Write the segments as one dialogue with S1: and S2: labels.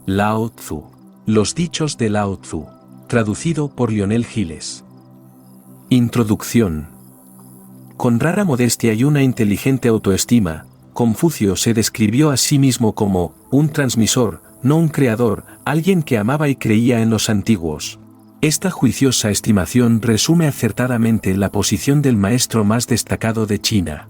S1: Lao Tzu. Los dichos de Lao Tzu. Traducido por Lionel Giles. Introducción. Con rara modestia y una inteligente autoestima, Confucio se describió a sí mismo como un transmisor, no un creador, alguien que amaba y creía en los antiguos. Esta juiciosa estimación resume acertadamente la posición del maestro más destacado de China.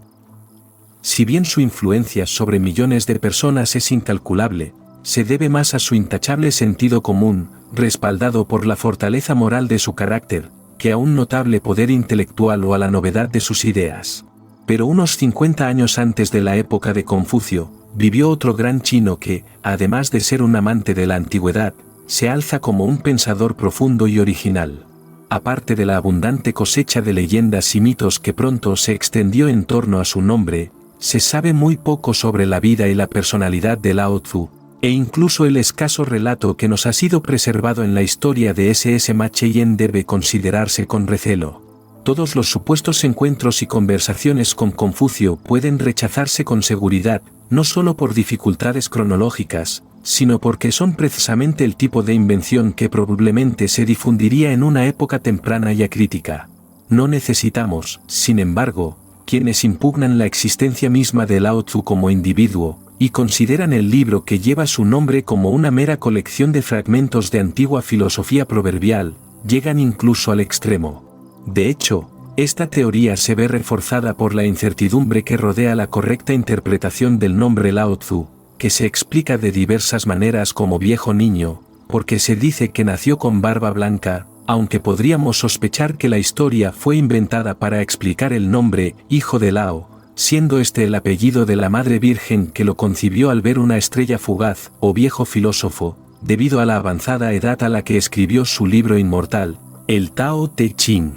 S1: Si bien su influencia sobre millones de personas es incalculable, se debe más a su intachable sentido común, respaldado por la fortaleza moral de su carácter, que a un notable poder intelectual o a la novedad de sus ideas. Pero unos 50 años antes de la época de Confucio, vivió otro gran chino que, además de ser un amante de la antigüedad, se alza como un pensador profundo y original. Aparte de la abundante cosecha de leyendas y mitos que pronto se extendió en torno a su nombre, se sabe muy poco sobre la vida y la personalidad de Lao Tzu, e incluso el escaso relato que nos ha sido preservado en la historia de S.S. Macheyen debe considerarse con recelo. Todos los supuestos encuentros y conversaciones con Confucio pueden rechazarse con seguridad, no solo por dificultades cronológicas, sino porque son precisamente el tipo de invención que probablemente se difundiría en una época temprana y acrítica. No necesitamos, sin embargo, quienes impugnan la existencia misma de Lao Tzu como individuo, y consideran el libro que lleva su nombre como una mera colección de fragmentos de antigua filosofía proverbial, llegan incluso al extremo. De hecho, esta teoría se ve reforzada por la incertidumbre que rodea la correcta interpretación del nombre Lao Tzu, que se explica de diversas maneras como viejo niño, porque se dice que nació con barba blanca, aunque podríamos sospechar que la historia fue inventada para explicar el nombre hijo de Lao, siendo este el apellido de la Madre Virgen que lo concibió al ver una estrella fugaz, o viejo filósofo, debido a la avanzada edad a la que escribió su libro inmortal, el Tao Te Ching.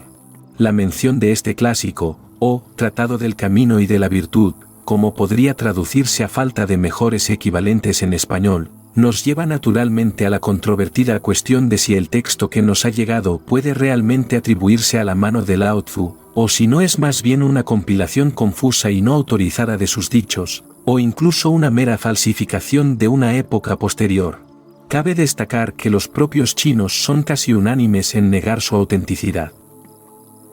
S1: La mención de este clásico, o Tratado del Camino y de la Virtud, como podría traducirse a falta de mejores equivalentes en español, nos lleva naturalmente a la controvertida cuestión de si el texto que nos ha llegado puede realmente atribuirse a la mano de Lao Tzu, o si no es más bien una compilación confusa y no autorizada de sus dichos, o incluso una mera falsificación de una época posterior. Cabe destacar que los propios chinos son casi unánimes en negar su autenticidad.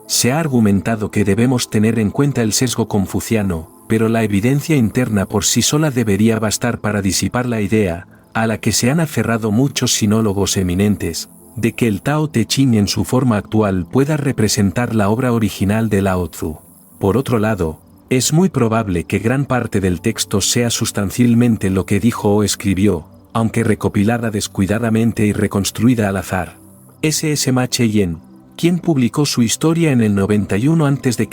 S1: Se ha argumentado que debemos tener en cuenta el sesgo confuciano, pero la evidencia interna por sí sola debería bastar para disipar la idea, a la que se han aferrado muchos sinólogos eminentes, de que el Tao Te Ching en su forma actual pueda representar la obra original de Lao Tzu. Por otro lado, es muy probable que gran parte del texto sea sustancialmente lo que dijo o escribió, aunque recopilada descuidadamente y reconstruida al azar. S.S. Macheyen, quien publicó su historia en el 91 a.C.,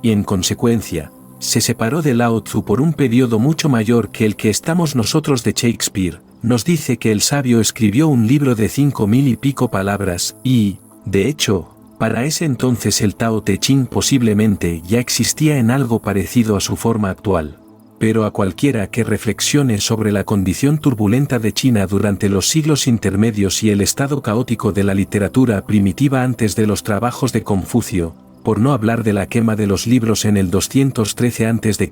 S1: y en consecuencia, se separó de Lao Tzu por un periodo mucho mayor que el que estamos nosotros de Shakespeare, nos dice que el sabio escribió un libro de 5.000 y pico palabras, y, de hecho, para ese entonces el Tao Te Ching posiblemente ya existía en algo parecido a su forma actual. Pero a cualquiera que reflexione sobre la condición turbulenta de China durante los siglos intermedios y el estado caótico de la literatura primitiva antes de los trabajos de Confucio, por no hablar de la quema de los libros en el 213 a.C.,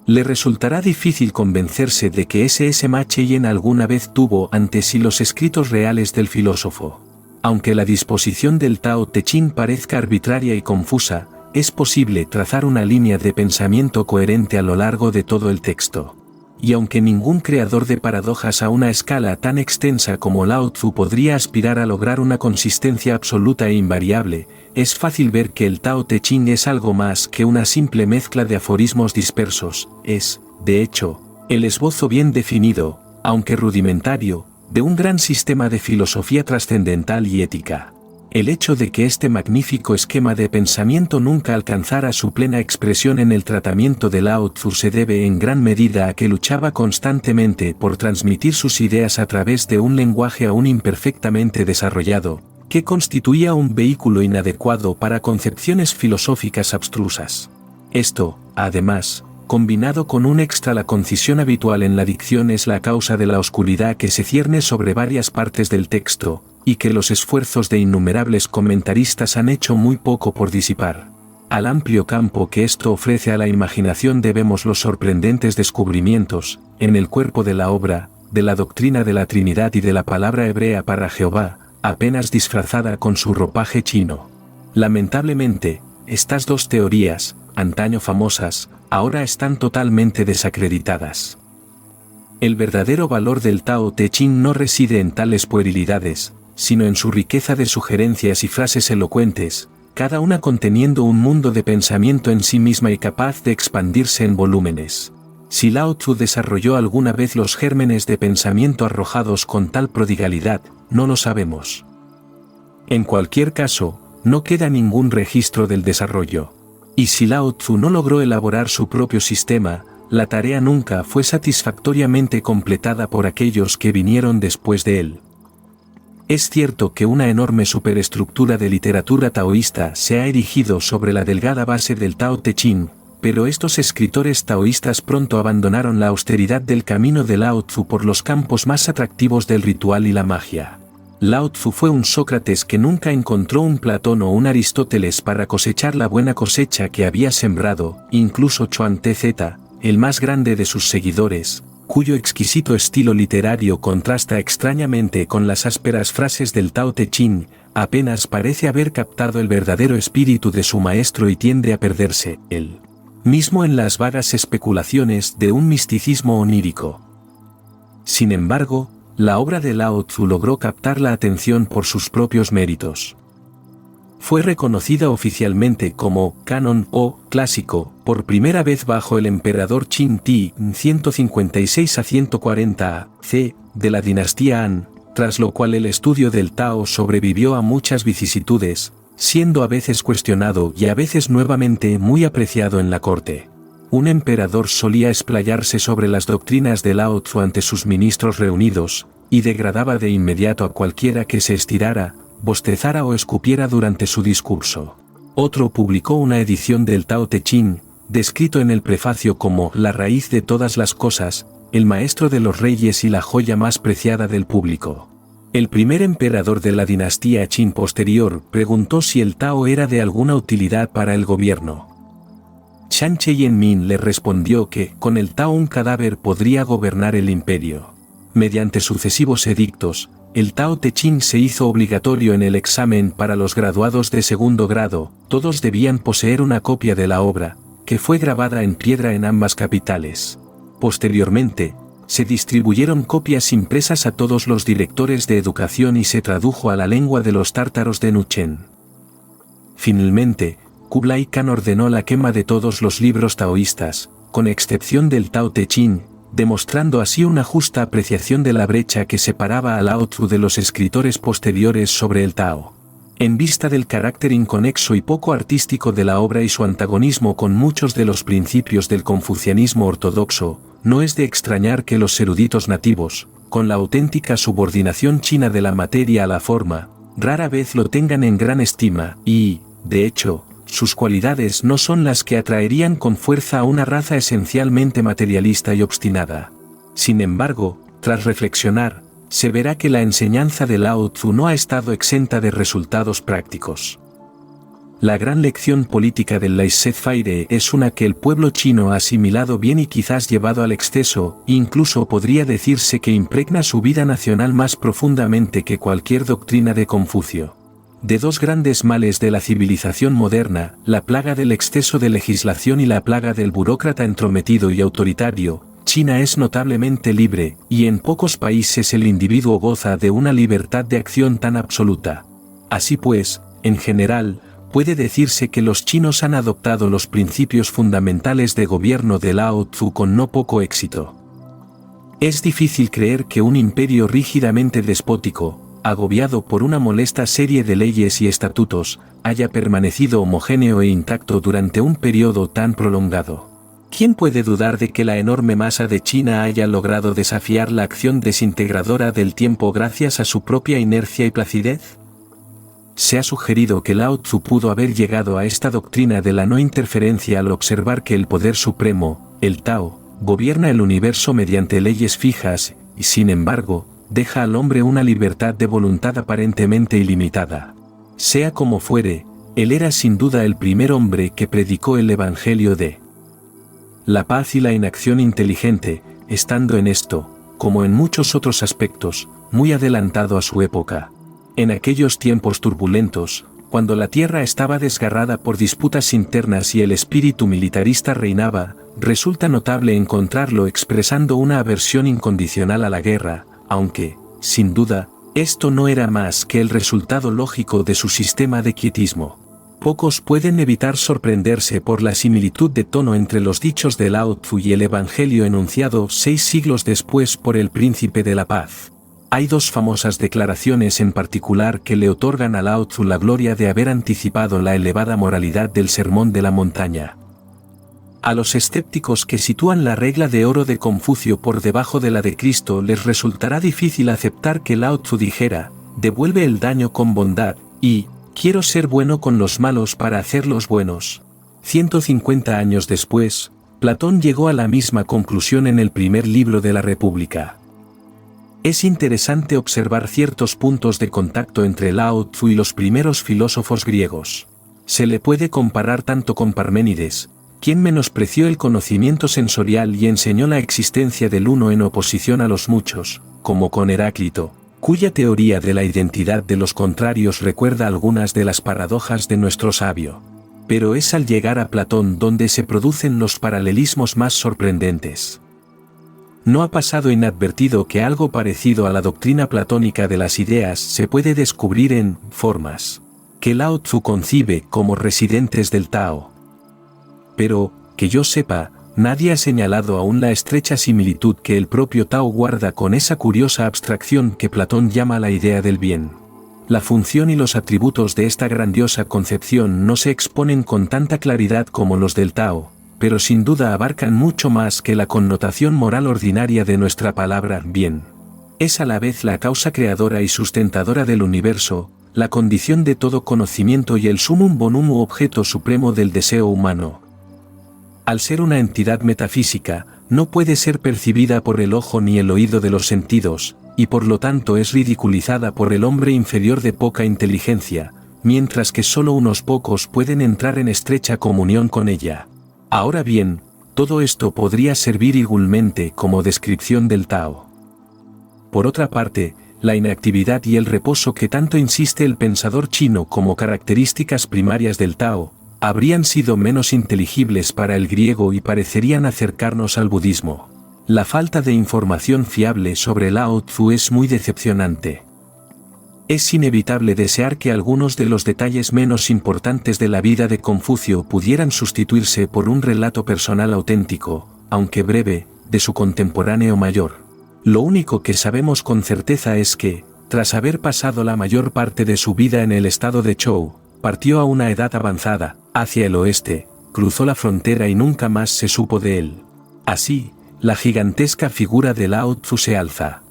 S1: le resultará difícil convencerse de que S.S. Macheyen alguna vez tuvo ante sí los escritos reales del filósofo. Aunque la disposición del Tao Te Ching parezca arbitraria y confusa, es posible trazar una línea de pensamiento coherente a lo largo de todo el texto. Y aunque ningún creador de paradojas a una escala tan extensa como Lao Tzu podría aspirar a lograr una consistencia absoluta e invariable, es fácil ver que el Tao Te Ching es algo más que una simple mezcla de aforismos dispersos, es, de hecho, el esbozo bien definido, aunque rudimentario, de un gran sistema de filosofía trascendental y ética. El hecho de que este magnífico esquema de pensamiento nunca alcanzara su plena expresión en el tratamiento de Lao Tzu se debe en gran medida a que luchaba constantemente por transmitir sus ideas a través de un lenguaje aún imperfectamente desarrollado, que constituía un vehículo inadecuado para concepciones filosóficas abstrusas. Esto, además, combinado con un extra la concisión habitual en la dicción es la causa de la oscuridad que se cierne sobre varias partes del texto, y que los esfuerzos de innumerables comentaristas han hecho muy poco por disipar. Al amplio campo que esto ofrece a la imaginación debemos los sorprendentes descubrimientos, en el cuerpo de la obra, de la doctrina de la Trinidad y de la palabra hebrea para Jehová, apenas disfrazada con su ropaje chino. Lamentablemente, estas dos teorías, antaño famosas, ahora están totalmente desacreditadas. El verdadero valor del Tao Te Ching no reside en tales puerilidades, sino en su riqueza de sugerencias y frases elocuentes, cada una conteniendo un mundo de pensamiento en sí misma y capaz de expandirse en volúmenes. Si Lao Tzu desarrolló alguna vez los gérmenes de pensamiento arrojados con tal prodigalidad, no lo sabemos. En cualquier caso, no queda ningún registro del desarrollo. Y si Lao Tzu no logró elaborar su propio sistema, la tarea nunca fue satisfactoriamente completada por aquellos que vinieron después de él. Es cierto que una enorme superestructura de literatura taoísta se ha erigido sobre la delgada base del Tao Te Ching, pero estos escritores taoístas pronto abandonaron la austeridad del camino de Lao Tzu por los campos más atractivos del ritual y la magia. Lao Tzu fue un Sócrates que nunca encontró un Platón o un Aristóteles para cosechar la buena cosecha que había sembrado, incluso Chuan Tzu, el más grande de sus seguidores, cuyo exquisito estilo literario contrasta extrañamente con las ásperas frases del Tao Te Ching, apenas parece haber captado el verdadero espíritu de su maestro y tiende a perderse, él mismo en las vagas especulaciones de un misticismo onírico. Sin embargo, la obra de Lao Tzu logró captar la atención por sus propios méritos. Fue reconocida oficialmente como canon o clásico por primera vez bajo el emperador Qin Ti 156 a 140 a.C. de la dinastía Han, tras lo cual el estudio del Tao sobrevivió a muchas vicisitudes, siendo a veces cuestionado y a veces nuevamente muy apreciado en la corte. Un emperador solía explayarse sobre las doctrinas de Lao Tzu ante sus ministros reunidos, y degradaba de inmediato a cualquiera que se estirara, bostezara o escupiera durante su discurso. Otro publicó una edición del Tao Te Ching, descrito en el prefacio como la raíz de todas las cosas, el maestro de los reyes y la joya más preciada del público. El primer emperador de la dinastía Qin posterior preguntó si el Tao era de alguna utilidad para el gobierno. Shan Cheyenmin le respondió que con el Tao un cadáver podría gobernar el imperio. Mediante sucesivos edictos, el Tao Te Ching se hizo obligatorio en el examen para los graduados de segundo grado, todos debían poseer una copia de la obra, que fue grabada en piedra en ambas capitales. Posteriormente, se distribuyeron copias impresas a todos los directores de educación y se tradujo a la lengua de los tártaros de Nuchen. Finalmente, Kublai Khan ordenó la quema de todos los libros taoístas, con excepción del Tao Te Ching, demostrando así una justa apreciación de la brecha que separaba a Lao Tzu de los escritores posteriores sobre el Tao. En vista del carácter inconexo y poco artístico de la obra y su antagonismo con muchos de los principios del confucianismo ortodoxo, no es de extrañar que los eruditos nativos, con la auténtica subordinación china de la materia a la forma, rara vez lo tengan en gran estima y, de hecho, sus cualidades no son las que atraerían con fuerza a una raza esencialmente materialista y obstinada. Sin embargo, tras reflexionar, se verá que la enseñanza de Lao Tzu no ha estado exenta de resultados prácticos. La gran lección política del laissez-faire es una que el pueblo chino ha asimilado bien y quizás llevado al exceso, incluso podría decirse que impregna su vida nacional más profundamente que cualquier doctrina de Confucio. De dos grandes males de la civilización moderna, la plaga del exceso de legislación y la plaga del burócrata entrometido y autoritario, China es notablemente libre, y en pocos países el individuo goza de una libertad de acción tan absoluta. Así pues, en general, puede decirse que los chinos han adoptado los principios fundamentales de gobierno de Lao Tzu con no poco éxito. Es difícil creer que un imperio rígidamente despótico, agobiado por una molesta serie de leyes y estatutos, haya permanecido homogéneo e intacto durante un periodo tan prolongado. ¿Quién puede dudar de que la enorme masa de China haya logrado desafiar la acción desintegradora del tiempo gracias a su propia inercia y placidez? Se ha sugerido que Lao Tzu pudo haber llegado a esta doctrina de la no interferencia al observar que el poder supremo, el Tao, gobierna el universo mediante leyes fijas, y sin embargo, deja al hombre una libertad de voluntad aparentemente ilimitada. Sea como fuere, él era sin duda el primer hombre que predicó el evangelio de la paz y la inacción inteligente, estando en esto, como en muchos otros aspectos, muy adelantado a su época. En aquellos tiempos turbulentos, cuando la tierra estaba desgarrada por disputas internas y el espíritu militarista reinaba, resulta notable encontrarlo expresando una aversión incondicional a la guerra, aunque, sin duda, esto no era más que el resultado lógico de su sistema de quietismo. Pocos pueden evitar sorprenderse por la similitud de tono entre los dichos de Lao Tzu y el Evangelio enunciado 6 siglos después por el Príncipe de la Paz. Hay 2 famosas declaraciones en particular que le otorgan a Lao Tzu la gloria de haber anticipado la elevada moralidad del Sermón de la Montaña. A los escépticos que sitúan la regla de oro de Confucio por debajo de la de Cristo les resultará difícil aceptar que Lao Tzu dijera, devuelve el daño con bondad, y, quiero ser bueno con los malos para hacerlos buenos. 150 años después, Platón llegó a la misma conclusión en el primer libro de la República. Es interesante observar ciertos puntos de contacto entre Lao Tzu y los primeros filósofos griegos. Se le puede comparar tanto con Parménides, quien menospreció el conocimiento sensorial y enseñó la existencia del uno en oposición a los muchos, como con Heráclito, cuya teoría de la identidad de los contrarios recuerda algunas de las paradojas de nuestro sabio. Pero es al llegar a Platón donde se producen los paralelismos más sorprendentes. No ha pasado inadvertido que algo parecido a la doctrina platónica de las ideas se puede descubrir en formas que Lao Tzu concibe como residentes del Tao. Pero, que yo sepa, nadie ha señalado aún la estrecha similitud que el propio Tao guarda con esa curiosa abstracción que Platón llama la idea del bien. La función y los atributos de esta grandiosa concepción no se exponen con tanta claridad como los del Tao, pero sin duda abarcan mucho más que la connotación moral ordinaria de nuestra palabra bien. Es a la vez la causa creadora y sustentadora del universo, la condición de todo conocimiento y el sumum bonum u objeto supremo del deseo humano. Al ser una entidad metafísica, no puede ser percibida por el ojo ni el oído de los sentidos, y por lo tanto es ridiculizada por el hombre inferior de poca inteligencia, mientras que solo unos pocos pueden entrar en estrecha comunión con ella. Ahora bien, todo esto podría servir igualmente como descripción del Tao. Por otra parte, la inactividad y el reposo que tanto insiste el pensador chino como características primarias del Tao, habrían sido menos inteligibles para el griego y parecerían acercarnos al budismo. La falta de información fiable sobre Lao Tzu es muy decepcionante. Es inevitable desear que algunos de los detalles menos importantes de la vida de Confucio pudieran sustituirse por un relato personal auténtico, aunque breve, de su contemporáneo mayor. Lo único que sabemos con certeza es que, tras haber pasado la mayor parte de su vida en el estado de Zhou, partió a una edad avanzada, hacia el oeste, cruzó la frontera y nunca más se supo de él. Así, la gigantesca figura de Lao Tzu se alza,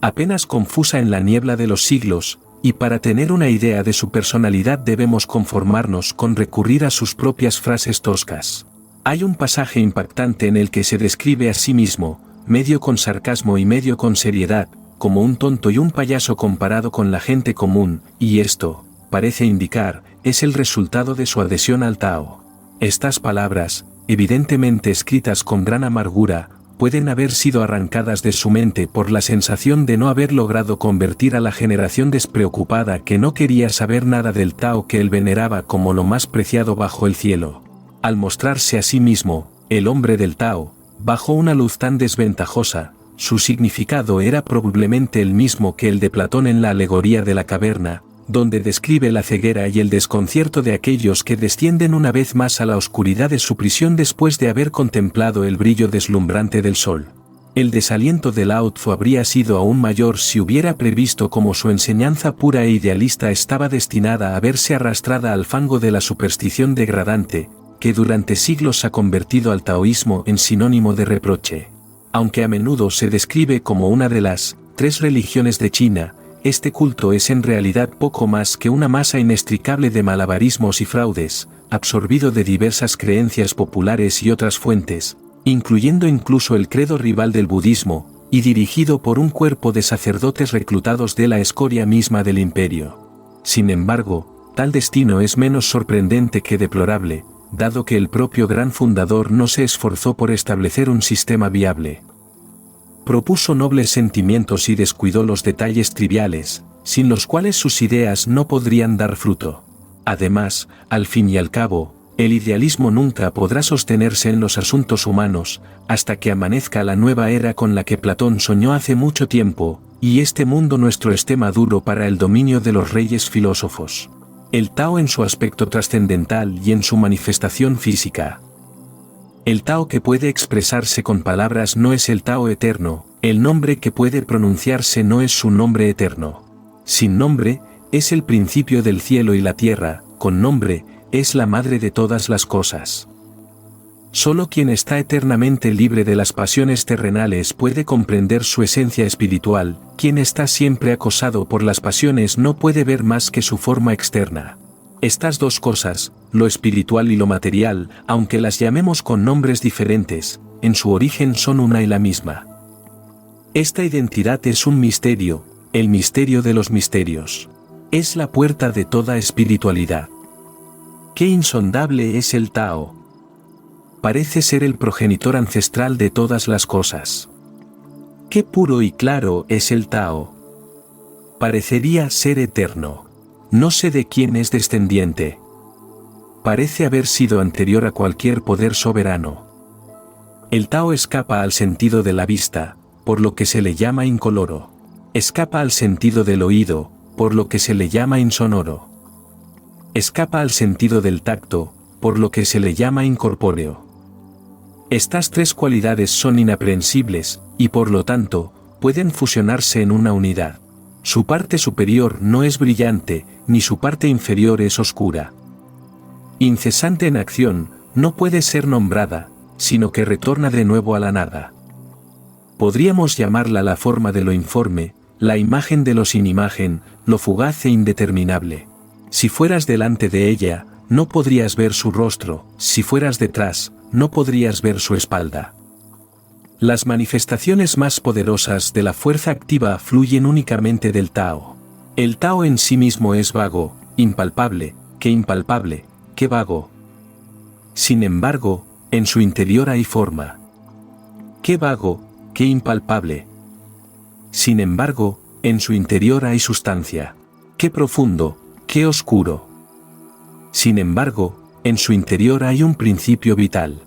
S1: apenas confusa en la niebla de los siglos, y para tener una idea de su personalidad debemos conformarnos con recurrir a sus propias frases toscas. Hay un pasaje impactante en el que se describe a sí mismo, medio con sarcasmo y medio con seriedad, como un tonto y un payaso comparado con la gente común, y esto, parece indicar, es el resultado de su adhesión al Tao. Estas palabras, evidentemente escritas con gran amargura, pueden haber sido arrancadas de su mente por la sensación de no haber logrado convertir a la generación despreocupada que no quería saber nada del Tao que él veneraba como lo más preciado bajo el cielo. Al mostrarse a sí mismo, el hombre del Tao, bajo una luz tan desventajosa, su significado era probablemente el mismo que el de Platón en la alegoría de la caverna, donde describe la ceguera y el desconcierto de aquellos que descienden una vez más a la oscuridad de su prisión después de haber contemplado el brillo deslumbrante del sol. El desaliento de Lao Tzu habría sido aún mayor si hubiera previsto cómo su enseñanza pura e idealista estaba destinada a verse arrastrada al fango de la superstición degradante, que durante siglos ha convertido al taoísmo en sinónimo de reproche. Aunque a menudo se describe como una de las 3 religiones de China, este culto es en realidad poco más que una masa inextricable de malabarismos y fraudes, absorbido de diversas creencias populares y otras fuentes, incluyendo incluso el credo rival del budismo, y dirigido por un cuerpo de sacerdotes reclutados de la escoria misma del imperio. Sin embargo, tal destino es menos sorprendente que deplorable, dado que el propio gran fundador no se esforzó por establecer un sistema viable. Propuso nobles sentimientos y descuidó los detalles triviales, sin los cuales sus ideas no podrían dar fruto. Además, al fin y al cabo, el idealismo nunca podrá sostenerse en los asuntos humanos, hasta que amanezca la nueva era con la que Platón soñó hace mucho tiempo, y este mundo nuestro esté maduro para el dominio de los reyes filósofos. El Tao en su aspecto trascendental y en su manifestación física. El Tao que puede expresarse con palabras no es el Tao eterno, el nombre que puede pronunciarse no es su nombre eterno. Sin nombre, es el principio del cielo y la tierra, con nombre, es la madre de todas las cosas. Solo quien está eternamente libre de las pasiones terrenales puede comprender su esencia espiritual, quien está siempre acosado por las pasiones no puede ver más que su forma externa. Estas dos cosas, lo espiritual y lo material, aunque las llamemos con nombres diferentes, en su origen son una y la misma. Esta identidad es un misterio, el misterio de los misterios. Es la puerta de toda espiritualidad. Qué insondable es el Tao. Parece ser el progenitor ancestral de todas las cosas. Qué puro y claro es el Tao. Parecería ser eterno. No sé de quién es descendiente. Parece haber sido anterior a cualquier poder soberano. El Tao escapa al sentido de la vista, por lo que se le llama incoloro. Escapa al sentido del oído, por lo que se le llama insonoro. Escapa al sentido del tacto, por lo que se le llama incorpóreo. Estas tres cualidades son inaprehensibles, y por lo tanto, pueden fusionarse en una unidad. Su parte superior no es brillante, ni su parte inferior es oscura. Incesante en acción, no puede ser nombrada, sino que retorna de nuevo a la nada. Podríamos llamarla la forma de lo informe, la imagen de lo sin imagen, lo fugaz e indeterminable. Si fueras delante de ella, no podrías ver su rostro, si fueras detrás, no podrías ver su espalda. Las manifestaciones más poderosas de la fuerza activa fluyen únicamente del Tao. El Tao en sí mismo es vago, impalpable, qué vago. Sin embargo, en su interior hay forma. Qué vago, qué impalpable. Sin embargo, en su interior hay sustancia. Qué profundo, qué oscuro. Sin embargo, en su interior hay un principio vital.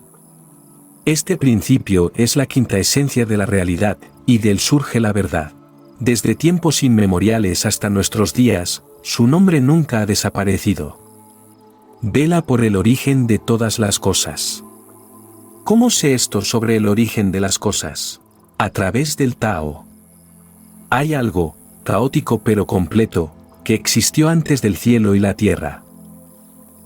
S1: Este principio es la quinta esencia de la realidad, y de él surge la verdad. Desde tiempos inmemoriales hasta nuestros días, su nombre nunca ha desaparecido. Vela por el origen de todas las cosas. ¿Cómo sé esto sobre el origen de las cosas? A través del Tao. Hay algo, caótico pero completo, que existió antes del cielo y la tierra.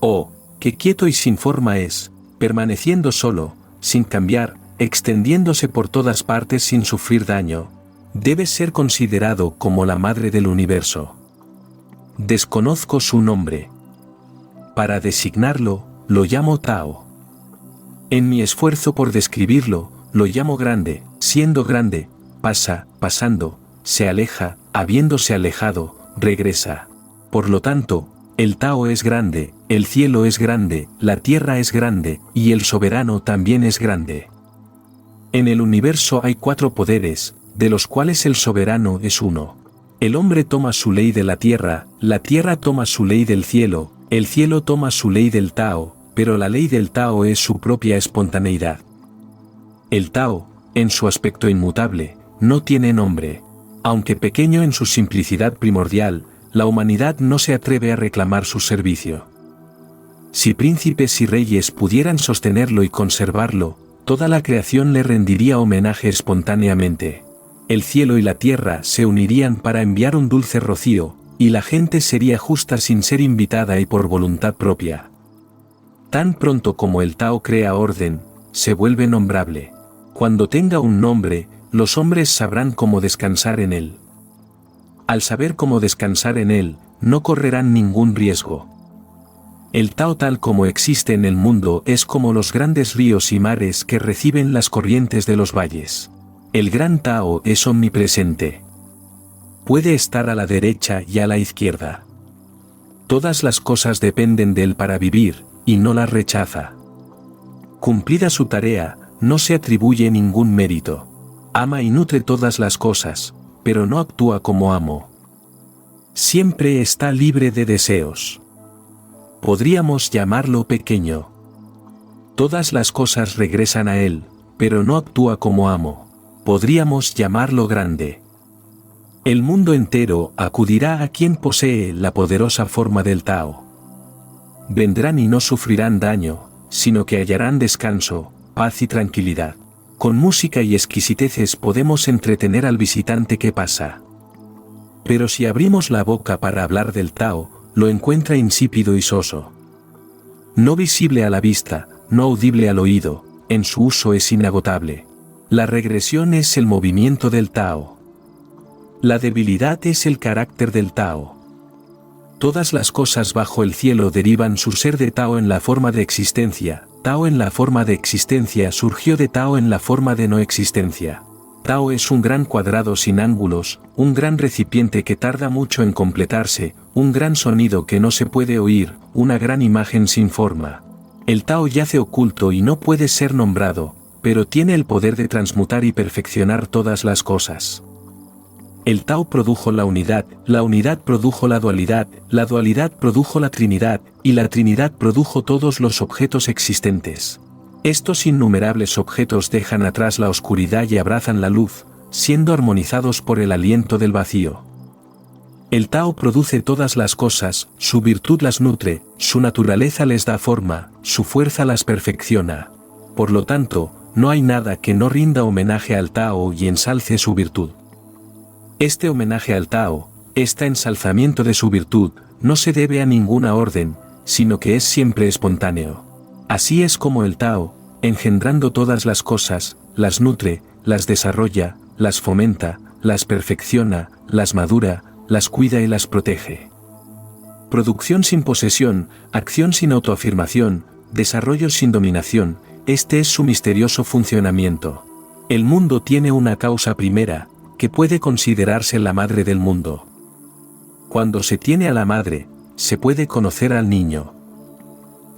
S1: Oh, que quieto y sin forma es, permaneciendo solo, sin cambiar, extendiéndose por todas partes sin sufrir daño, debe ser considerado como la madre del universo. Desconozco su nombre. Para designarlo, lo llamo Tao. En mi esfuerzo por describirlo, lo llamo grande, siendo grande, pasa, pasando, se aleja, habiéndose alejado, regresa. Por lo tanto, el Tao es grande, el cielo es grande, la tierra es grande, y el soberano también es grande. En el universo hay 4 poderes, de los cuales el soberano es uno. El hombre toma su ley de la tierra toma su ley del cielo, el cielo toma su ley del Tao, pero la ley del Tao es su propia espontaneidad. El Tao, en su aspecto inmutable, no tiene nombre. Aunque pequeño en su simplicidad primordial, la humanidad no se atreve a reclamar su servicio. Si príncipes y reyes pudieran sostenerlo y conservarlo, toda la creación le rendiría homenaje espontáneamente. El cielo y la tierra se unirían para enviar un dulce rocío, y la gente sería justa sin ser invitada y por voluntad propia. Tan pronto como el Tao crea orden, se vuelve nombrable. Cuando tenga un nombre, los hombres sabrán cómo descansar en él. Al saber cómo descansar en él, no correrán ningún riesgo. El Tao tal como existe en el mundo es como los grandes ríos y mares que reciben las corrientes de los valles. El gran Tao es omnipresente. Puede estar a la derecha y a la izquierda. Todas las cosas dependen de él para vivir, y no las rechaza. Cumplida su tarea, no se atribuye ningún mérito. Ama y nutre todas las cosas, pero no actúa como amo. Siempre está libre de deseos. Podríamos llamarlo pequeño. Todas las cosas regresan a él, pero no actúa como amo. Podríamos llamarlo grande. El mundo entero acudirá a quien posee la poderosa forma del Tao. Vendrán y no sufrirán daño, sino que hallarán descanso, paz y tranquilidad. Con música y exquisiteces podemos entretener al visitante que pasa. Pero si abrimos la boca para hablar del Tao, lo encuentra insípido y soso. No visible a la vista, no audible al oído, en su uso es inagotable. La regresión es el movimiento del Tao. La debilidad es el carácter del Tao. Todas las cosas bajo el cielo derivan su ser de Tao en la forma de existencia. Tao en la forma de existencia surgió de Tao en la forma de no existencia. Tao es un gran cuadrado sin ángulos, un gran recipiente que tarda mucho en completarse, un gran sonido que no se puede oír, una gran imagen sin forma. El Tao yace oculto y no puede ser nombrado, pero tiene el poder de transmutar y perfeccionar todas las cosas. El Tao produjo la unidad produjo la dualidad produjo la Trinidad, y la Trinidad produjo todos los objetos existentes. Estos innumerables objetos dejan atrás la oscuridad y abrazan la luz, siendo armonizados por el aliento del vacío. El Tao produce todas las cosas, su virtud las nutre, su naturaleza les da forma, su fuerza las perfecciona. Por lo tanto, no hay nada que no rinda homenaje al Tao y ensalce su virtud. Este homenaje al Tao, este ensalzamiento de su virtud, no se debe a ninguna orden, sino que es siempre espontáneo. Así es como el Tao, engendrando todas las cosas, las nutre, las desarrolla, las fomenta, las perfecciona, las madura, las cuida y las protege. Producción sin posesión, acción sin autoafirmación, desarrollo sin dominación, este es su misterioso funcionamiento. El mundo tiene una causa primera, que puede considerarse la madre del mundo. Cuando se tiene a la madre, se puede conocer al niño.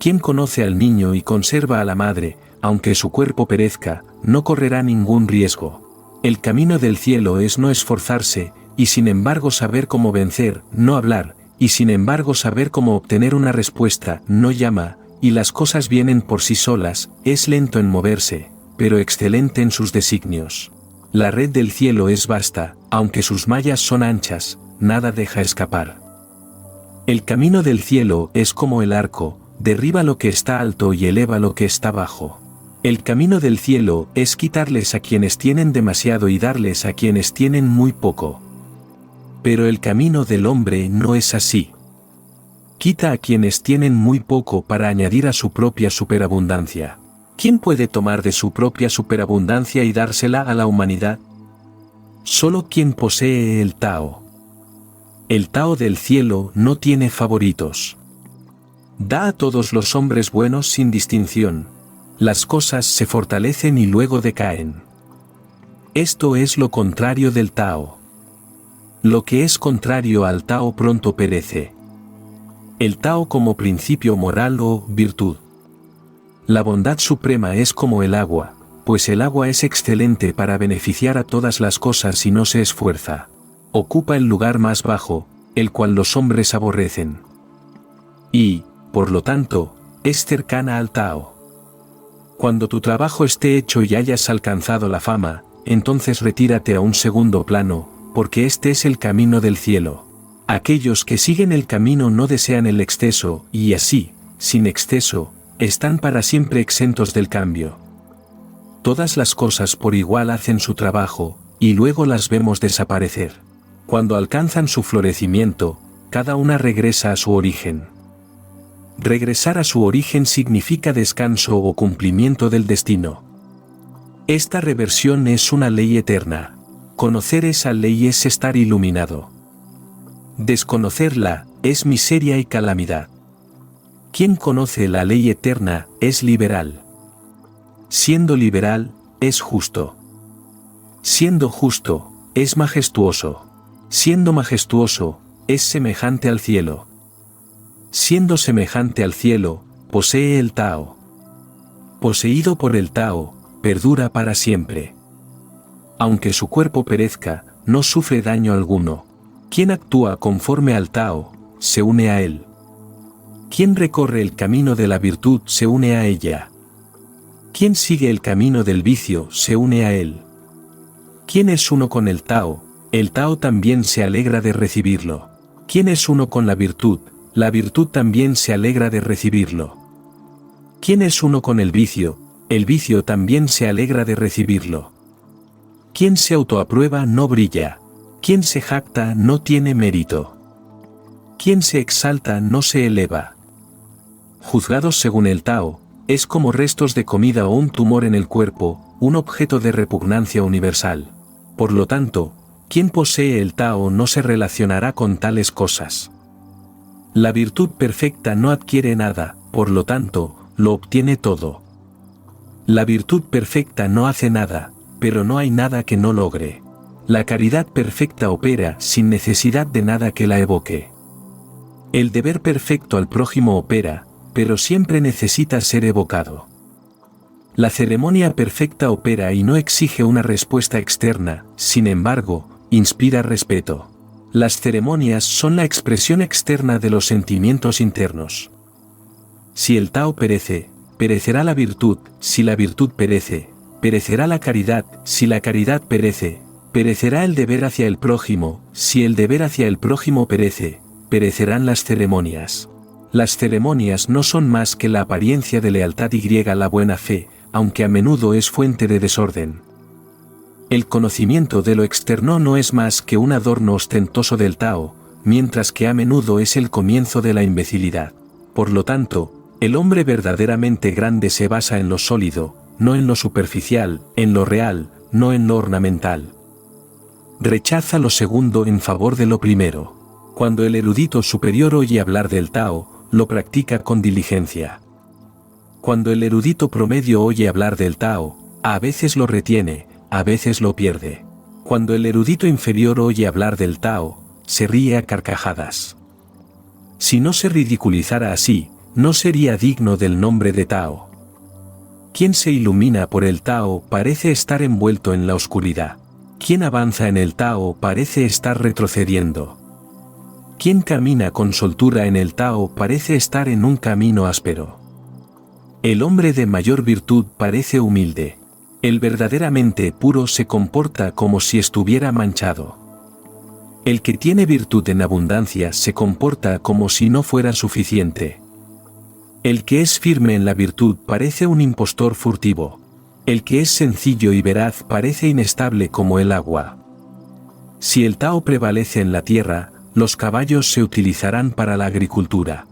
S1: Quien conoce al niño y conserva a la madre, aunque su cuerpo perezca, no correrá ningún riesgo. El camino del cielo es no esforzarse, y sin embargo saber cómo vencer, no hablar, y sin embargo saber cómo obtener una respuesta, no llama, y las cosas vienen por sí solas, es lento en moverse, pero excelente en sus designios. La red del cielo es vasta, aunque sus mallas son anchas, nada deja escapar. El camino del cielo es como el arco, derriba lo que está alto y eleva lo que está bajo. El camino del cielo es quitarles a quienes tienen demasiado y darles a quienes tienen muy poco. Pero el camino del hombre no es así. Quita a quienes tienen muy poco para añadir a su propia superabundancia. ¿Quién puede tomar de su propia superabundancia y dársela a la humanidad? Solo quien posee el Tao. El Tao del cielo no tiene favoritos. Da a todos los hombres buenos sin distinción. Las cosas se fortalecen y luego decaen. Esto es lo contrario del Tao. Lo que es contrario al Tao pronto perece. El Tao como principio moral o virtud. La bondad suprema es como el agua, pues el agua es excelente para beneficiar a todas las cosas y no se esfuerza. Ocupa el lugar más bajo, el cual los hombres aborrecen. Y, por lo tanto, es cercana al Tao. Cuando tu trabajo esté hecho y hayas alcanzado la fama, entonces retírate a un segundo plano, porque este es el camino del cielo. Aquellos que siguen el camino no desean el exceso, y así, sin exceso, están para siempre exentos del cambio. Todas las cosas por igual hacen su trabajo, y luego las vemos desaparecer. Cuando alcanzan su florecimiento, cada una regresa a su origen. Regresar a su origen significa descanso o cumplimiento del destino. Esta reversión es una ley eterna. Conocer esa ley es estar iluminado. Desconocerla es miseria y calamidad. Quien conoce la ley eterna es liberal. Siendo liberal, es justo. Siendo justo, es majestuoso. Siendo majestuoso, es semejante al cielo. Siendo semejante al cielo, posee el Tao. Poseído por el Tao, perdura para siempre. Aunque su cuerpo perezca, no sufre daño alguno. Quien actúa conforme al Tao, se une a él. Quien recorre el camino de la virtud se une a ella. Quien sigue el camino del vicio se une a él. Quien es uno con el Tao también se alegra de recibirlo. Quien es uno con la virtud también se alegra de recibirlo. Quien es uno con el vicio también se alegra de recibirlo. Quien se autoaprueba no brilla. Quien se jacta no tiene mérito. Quien se exalta no se eleva. Juzgados según el Tao, es como restos de comida o un tumor en el cuerpo, un objeto de repugnancia universal. Por lo tanto, quien posee el Tao no se relacionará con tales cosas. La virtud perfecta no adquiere nada, por lo tanto, lo obtiene todo. La virtud perfecta no hace nada, pero no hay nada que no logre. La caridad perfecta opera sin necesidad de nada que la evoque. El deber perfecto al prójimo opera, pero siempre necesita ser evocado. La ceremonia perfecta opera y no exige una respuesta externa, sin embargo, inspira respeto. Las ceremonias son la expresión externa de los sentimientos internos. Si el Tao perece, perecerá la virtud; si la virtud perece, perecerá la caridad; si la caridad perece, perecerá el deber hacia el prójimo; si el deber hacia el prójimo perece, perecerán las ceremonias. Las ceremonias no son más que la apariencia de lealtad y la buena fe, aunque a menudo es fuente de desorden. El conocimiento de lo externo no es más que un adorno ostentoso del Tao, mientras que a menudo es el comienzo de la imbecilidad. Por lo tanto, el hombre verdaderamente grande se basa en lo sólido, no en lo superficial, en lo real, no en lo ornamental. Rechaza lo segundo en favor de lo primero. Cuando el erudito superior oye hablar del Tao, lo practica con diligencia. Cuando el erudito promedio oye hablar del Tao, a veces lo retiene, a veces lo pierde. Cuando el erudito inferior oye hablar del Tao, se ríe a carcajadas. Si no se ridiculizara así, no sería digno del nombre de Tao. Quien se ilumina por el Tao parece estar envuelto en la oscuridad. Quien avanza en el Tao parece estar retrocediendo. Quien camina con soltura en el Tao parece estar en un camino áspero. El hombre de mayor virtud parece humilde. El verdaderamente puro se comporta como si estuviera manchado. El que tiene virtud en abundancia se comporta como si no fuera suficiente. El que es firme en la virtud parece un impostor furtivo. El que es sencillo y veraz parece inestable como el agua. Si el Tao prevalece en la tierra, los caballos se utilizarán para la agricultura.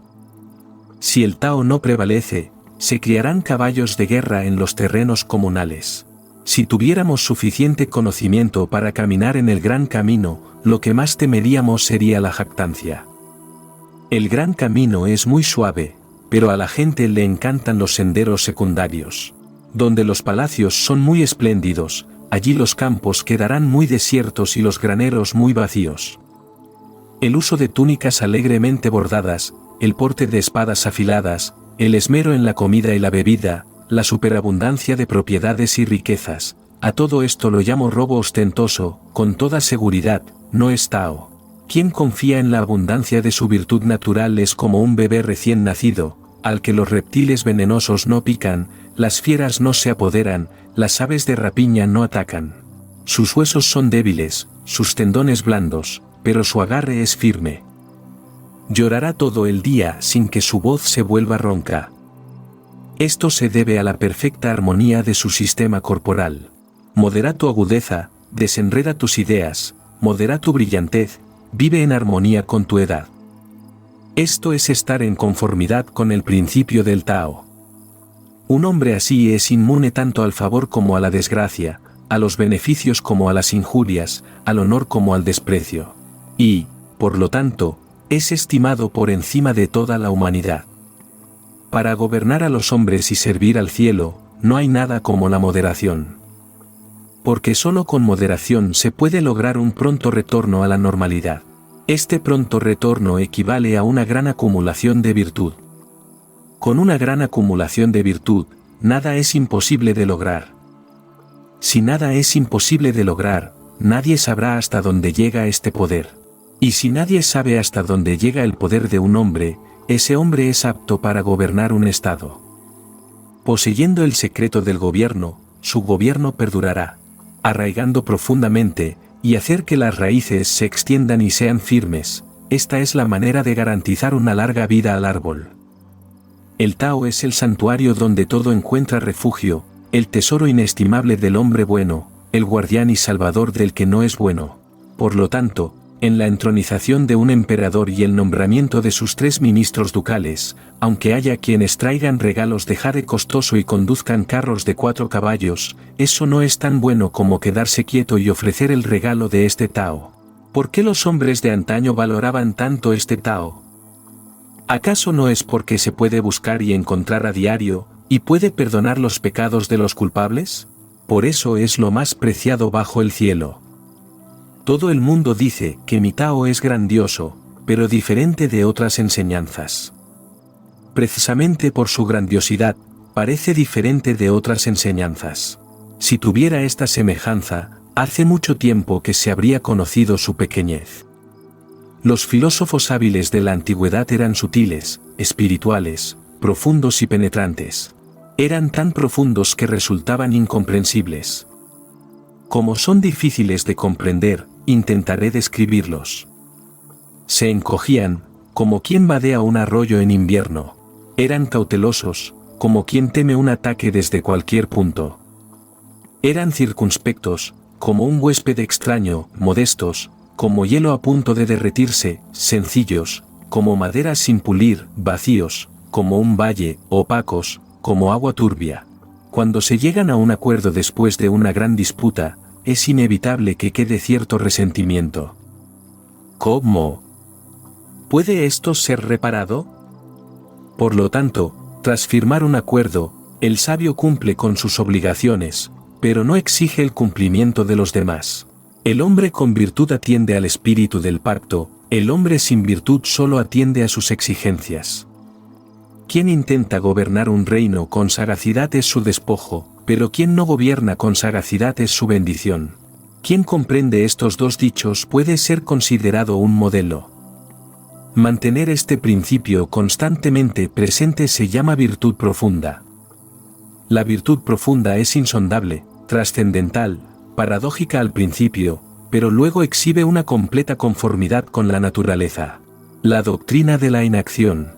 S1: Si el Tao no prevalece, se criarán caballos de guerra en los terrenos comunales. Si tuviéramos suficiente conocimiento para caminar en el gran camino, lo que más temeríamos sería la jactancia. El gran camino es muy suave, pero a la gente le encantan los senderos secundarios. Donde los palacios son muy espléndidos, allí los campos quedarán muy desiertos y los graneros muy vacíos. El uso de túnicas alegremente bordadas, el porte de espadas afiladas, el esmero en la comida y la bebida, la superabundancia de propiedades y riquezas, a todo esto lo llamo robo ostentoso; con toda seguridad, no es Tao. Quien confía en la abundancia de su virtud natural es como un bebé recién nacido, al que los reptiles venenosos no pican, las fieras no se apoderan, las aves de rapiña no atacan. Sus huesos son débiles, sus tendones blandos, pero su agarre es firme. Llorará todo el día sin que su voz se vuelva ronca. Esto se debe a la perfecta armonía de su sistema corporal. Modera tu agudeza, desenreda tus ideas, modera tu brillantez, vive en armonía con tu edad. Esto es estar en conformidad con el principio del Tao. Un hombre así es inmune tanto al favor como a la desgracia, a los beneficios como a las injurias, al honor como al desprecio. Y, por lo tanto, es estimado por encima de toda la humanidad. Para gobernar a los hombres y servir al cielo, no hay nada como la moderación. Porque solo con moderación se puede lograr un pronto retorno a la normalidad. Este pronto retorno equivale a una gran acumulación de virtud. Con una gran acumulación de virtud, nada es imposible de lograr. Si nada es imposible de lograr, nadie sabrá hasta dónde llega este poder. Y si nadie sabe hasta dónde llega el poder de un hombre, ese hombre es apto para gobernar un estado. Poseyendo el secreto del gobierno, su gobierno perdurará, arraigando profundamente, y hacer que las raíces se extiendan y sean firmes. Esta es la manera de garantizar una larga vida al árbol. El Tao es el santuario donde todo encuentra refugio, el tesoro inestimable del hombre bueno, el guardián y salvador del que no es bueno. Por lo tanto, en la entronización de un emperador y el nombramiento de sus 3 ministros ducales, aunque haya quienes traigan regalos de jade costoso y conduzcan carros de 4 caballos, eso no es tan bueno como quedarse quieto y ofrecer el regalo de este Tao. ¿Por qué los hombres de antaño valoraban tanto este Tao? ¿Acaso no es porque se puede buscar y encontrar a diario, y puede perdonar los pecados de los culpables? Por eso es lo más preciado bajo el cielo. Todo el mundo dice que mi Tao es grandioso, pero diferente de otras enseñanzas. Precisamente por su grandiosidad, parece diferente de otras enseñanzas. Si tuviera esta semejanza, hace mucho tiempo que se habría conocido su pequeñez. Los filósofos hábiles de la antigüedad eran sutiles, espirituales, profundos y penetrantes. Eran tan profundos que resultaban incomprensibles. Como son difíciles de comprender, intentaré describirlos. Se encogían, como quien vadea un arroyo en invierno. Eran cautelosos, como quien teme un ataque desde cualquier punto. Eran circunspectos, como un huésped extraño, modestos, como hielo a punto de derretirse, sencillos, como madera sin pulir, vacíos, como un valle, opacos, como agua turbia. Cuando se llegan a un acuerdo después de una gran disputa, es inevitable que quede cierto resentimiento. ¿Cómo puede esto ser reparado? Por lo tanto, tras firmar un acuerdo, el sabio cumple con sus obligaciones, pero no exige el cumplimiento de los demás. El hombre con virtud atiende al espíritu del pacto, el hombre sin virtud solo atiende a sus exigencias. Quien intenta gobernar un reino con sagacidad es su despojo, pero quien no gobierna con sagacidad es su bendición. Quien comprende estos 2 dichos puede ser considerado un modelo. Mantener este principio constantemente presente se llama virtud profunda. La virtud profunda es insondable, trascendental, paradójica al principio, pero luego exhibe una completa conformidad con la naturaleza. La doctrina de la inacción.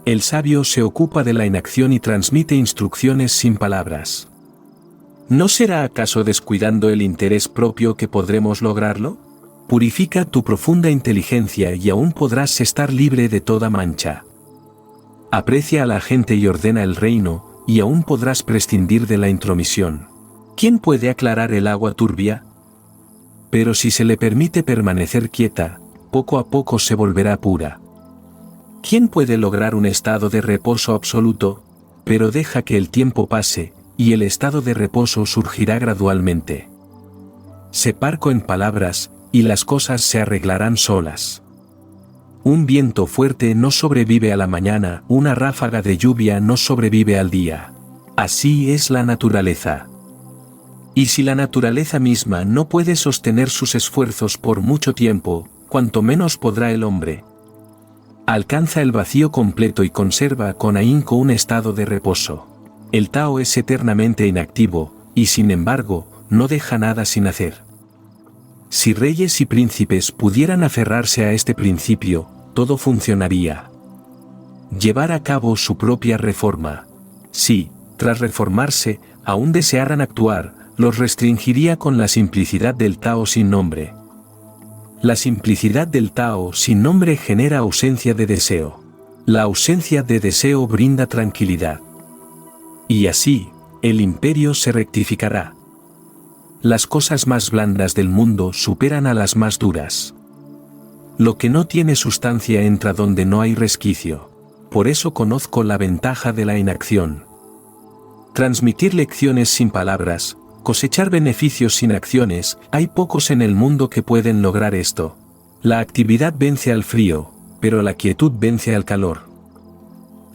S1: El sabio se ocupa de la inacción y transmite instrucciones sin palabras. ¿No será acaso descuidando el interés propio que podremos lograrlo? Purifica tu profunda inteligencia y aún podrás estar libre de toda mancha. Aprecia a la gente y ordena el reino, y aún podrás prescindir de la intromisión. ¿Quién puede aclarar el agua turbia? Pero si se le permite permanecer quieta, poco a poco se volverá pura. ¿Quién puede lograr un estado de reposo absoluto? Pero deja que el tiempo pase, y el estado de reposo surgirá gradualmente. Sé parco en palabras, y las cosas se arreglarán solas. Un viento fuerte no sobrevive a la mañana, una ráfaga de lluvia no sobrevive al día. Así es la naturaleza. Y si la naturaleza misma no puede sostener sus esfuerzos por mucho tiempo, cuanto menos podrá el hombre. Alcanza el vacío completo y conserva con ahínco un estado de reposo. El Tao es eternamente inactivo, y sin embargo, no deja nada sin hacer. Si reyes y príncipes pudieran aferrarse a este principio, todo funcionaría. Llevar a cabo su propia reforma. Si, tras reformarse, aún desearan actuar, los restringiría con la simplicidad del Tao sin nombre. La simplicidad del Tao sin nombre genera ausencia de deseo. La ausencia de deseo brinda tranquilidad. Y así, el imperio se rectificará. Las cosas más blandas del mundo superan a las más duras. Lo que no tiene sustancia entra donde no hay resquicio. Por eso conozco la ventaja de la inacción. Transmitir lecciones sin palabras, cosechar beneficios sin acciones, hay pocos en el mundo que pueden lograr esto. La actividad vence al frío, pero la quietud vence al calor.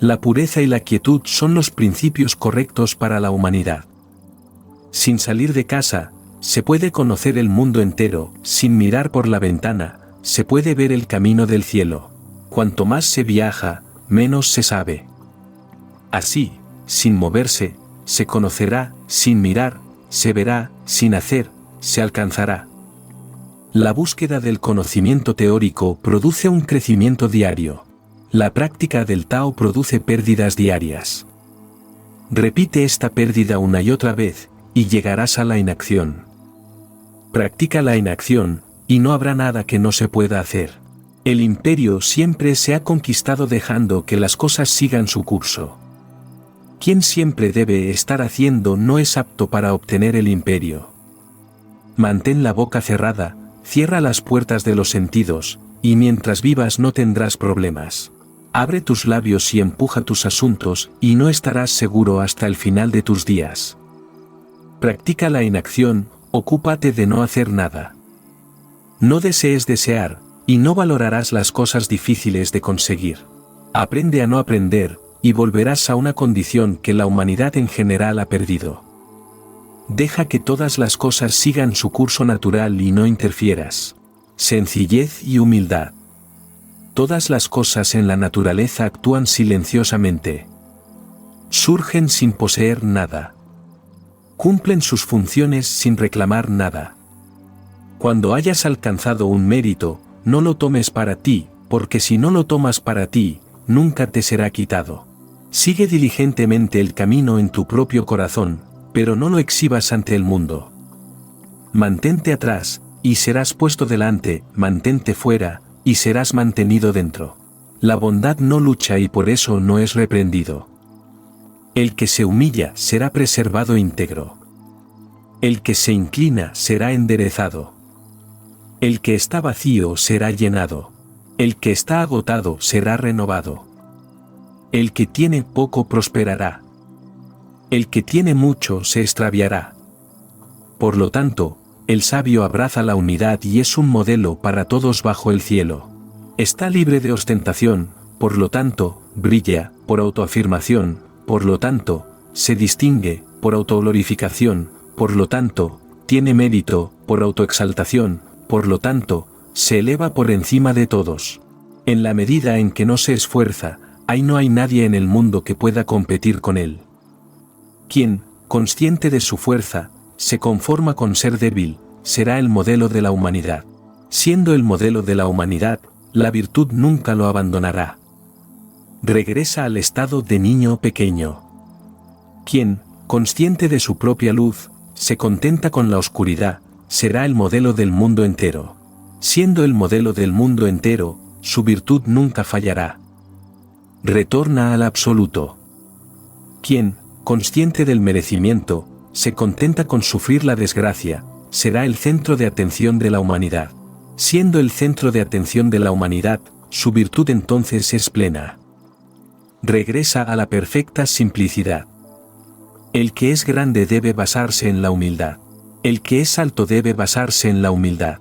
S1: La pureza y la quietud son los principios correctos para la humanidad. Sin salir de casa, se puede conocer el mundo entero. Sin mirar por la ventana, se puede ver el camino del cielo. Cuanto más se viaja, menos se sabe. Así, sin moverse, se conocerá. Sin mirar, se verá. Sin hacer, se alcanzará. La búsqueda del conocimiento teórico produce un crecimiento diario. La práctica del Tao produce pérdidas diarias. Repite esta pérdida una y otra vez, y llegarás a la inacción. Practica la inacción, y no habrá nada que no se pueda hacer. El imperio siempre se ha conquistado dejando que las cosas sigan su curso. Quien siempre debe estar haciendo no es apto para obtener el imperio. Mantén la boca cerrada, cierra las puertas de los sentidos, y mientras vivas no tendrás problemas. Abre tus labios y empuja tus asuntos, y no estarás seguro hasta el final de tus días. Practica la inacción, ocúpate de no hacer nada. No desees desear, y no valorarás las cosas difíciles de conseguir. Aprende a no aprender, y volverás a una condición que la humanidad en general ha perdido. Deja que todas las cosas sigan su curso natural y no interfieras. Sencillez y humildad. Todas las cosas en la naturaleza actúan silenciosamente. Surgen sin poseer nada. Cumplen sus funciones sin reclamar nada. Cuando hayas alcanzado un mérito, no lo tomes para ti, porque si no lo tomas para ti, nunca te será quitado. Sigue diligentemente el camino en tu propio corazón, pero no lo exhibas ante el mundo. Mantente atrás, y serás puesto delante. Mantente fuera, y serás mantenido dentro. La bondad no lucha y por eso no es reprendido. El que se humilla será preservado íntegro. El que se inclina será enderezado. El que está vacío será llenado. El que está agotado será renovado. El que tiene poco prosperará. El que tiene mucho se extraviará. Por lo tanto, el sabio abraza la unidad y es un modelo para todos bajo el cielo. Está libre de ostentación, por lo tanto, brilla, por autoafirmación, por lo tanto, se distingue, por autoglorificación, por lo tanto, tiene mérito, por autoexaltación, por lo tanto, se eleva por encima de todos. En la medida en que no se esfuerza, ahí no hay nadie en el mundo que pueda competir con él. Quien, consciente de su fuerza, se conforma con ser débil, será el modelo de la humanidad. Siendo el modelo de la humanidad, la virtud nunca lo abandonará. Regresa al estado de niño pequeño. Quien, consciente de su propia luz, se contenta con la oscuridad, será el modelo del mundo entero. Siendo el modelo del mundo entero, su virtud nunca fallará. Retorna al absoluto. Quien, consciente del merecimiento, se contenta con sufrir la desgracia, será el centro de atención de la humanidad. Siendo el centro de atención de la humanidad, su virtud entonces es plena. Regresa a la perfecta simplicidad. El que es grande debe basarse en la humildad. El que es alto debe basarse en la humildad.